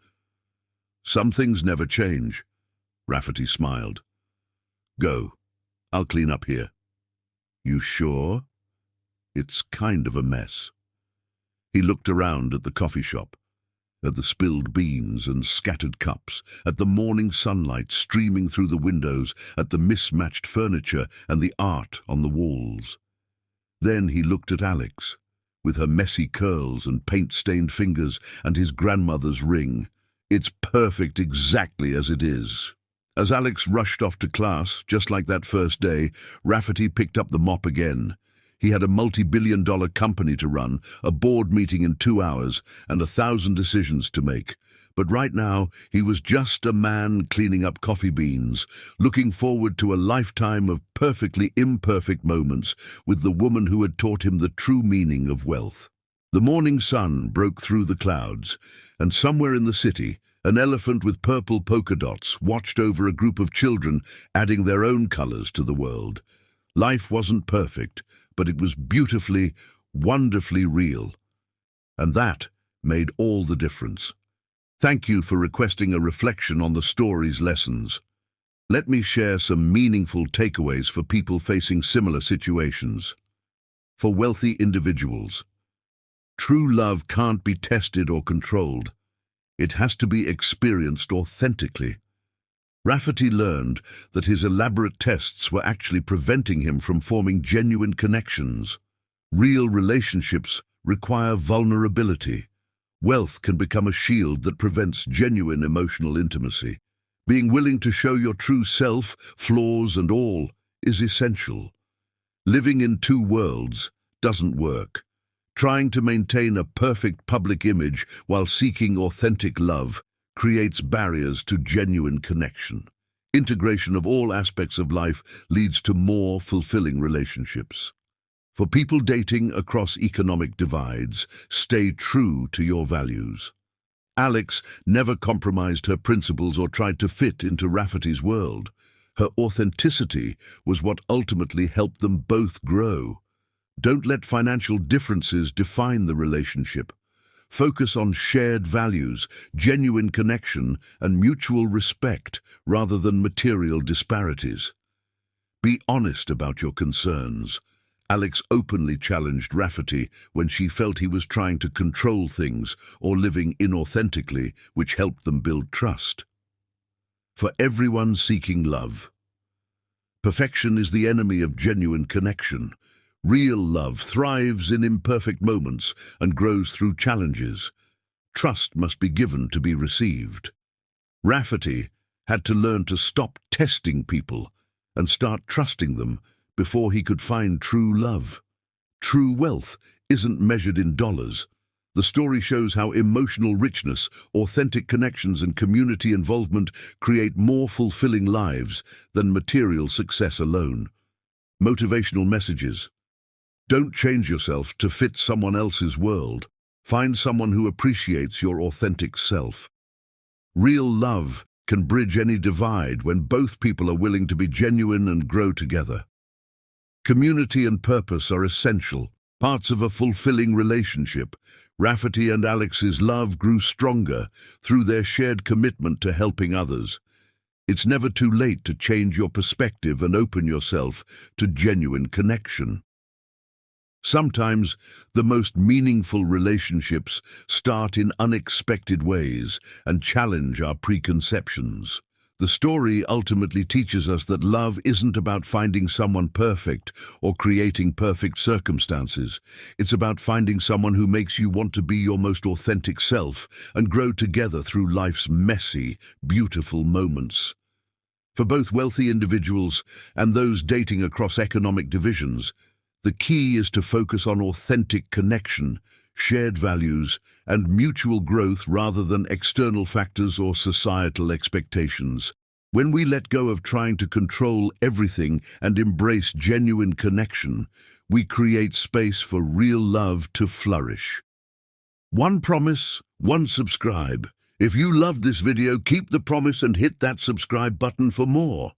Some things never change. Rafferty smiled. Go. I'll clean up here. You sure? It's kind of a mess. He looked around at the coffee shop, at the spilled beans and scattered cups, at the morning sunlight streaming through the windows, at the mismatched furniture and the art on the walls. Then he looked at Alex, with her messy curls and paint-stained fingers and his grandmother's ring. It's perfect exactly as it is. As Alex rushed off to class, just like that first day, Rafferty picked up the mop again. He had a multi-billion-dollar company to run, a board meeting in 2 hours, and 1,000 decisions to make. But right now, he was just a man cleaning up coffee beans, looking forward to a lifetime of perfectly imperfect moments with the woman who had taught him the true meaning of wealth. The morning sun broke through the clouds, and somewhere in the city, an elephant with purple polka dots watched over a group of children, adding their own colors to the world. Life wasn't perfect, but it was beautifully, wonderfully real. And that made all the difference. Thank you for requesting a reflection on the story's lessons. Let me share some meaningful takeaways for people facing similar situations. For wealthy individuals, true love can't be tested or controlled. It has to be experienced authentically. Rafferty learned that his elaborate tests were actually preventing him from forming genuine connections. Real relationships require vulnerability. Wealth can become a shield that prevents genuine emotional intimacy. Being willing to show your true self, flaws and all, is essential. Living in two worlds doesn't work. Trying to maintain a perfect public image while seeking authentic love creates barriers to genuine connection. Integration of all aspects of life leads to more fulfilling relationships. For people dating across economic divides, stay true to your values. Alex never compromised her principles or tried to fit into Rafferty's world. Her authenticity was what ultimately helped them both grow. Don't let financial differences define the relationship. Focus on shared values, genuine connection, and mutual respect rather than material disparities. Be honest about your concerns. Alex openly challenged Rafferty when she felt he was trying to control things or living inauthentically, which helped them build trust. For everyone seeking love, perfection is the enemy of genuine connection. Real love thrives in imperfect moments and grows through challenges. Trust must be given to be received. Rafferty had to learn to stop testing people and start trusting them before he could find true love. True wealth isn't measured in dollars. The story shows how emotional richness, authentic connections and community involvement create more fulfilling lives than material success alone. Motivational messages. Don't change yourself to fit someone else's world. Find someone who appreciates your authentic self. Real love can bridge any divide when both people are willing to be genuine and grow together. Community and purpose are essential, parts of a fulfilling relationship. Rafferty and Alex's love grew stronger through their shared commitment to helping others. It's never too late to change your perspective and open yourself to genuine connection. Sometimes the most meaningful relationships start in unexpected ways and challenge our preconceptions. The story ultimately teaches us that love isn't about finding someone perfect or creating perfect circumstances. It's about finding someone who makes you want to be your most authentic self and grow together through life's messy, beautiful moments. For both wealthy individuals and those dating across economic divisions, the key is to focus on authentic connection, shared values, and mutual growth rather than external factors or societal expectations. When we let go of trying to control everything and embrace genuine connection, we create space for real love to flourish. One promise, one subscribe. If you loved this video, keep the promise and hit that subscribe button for more.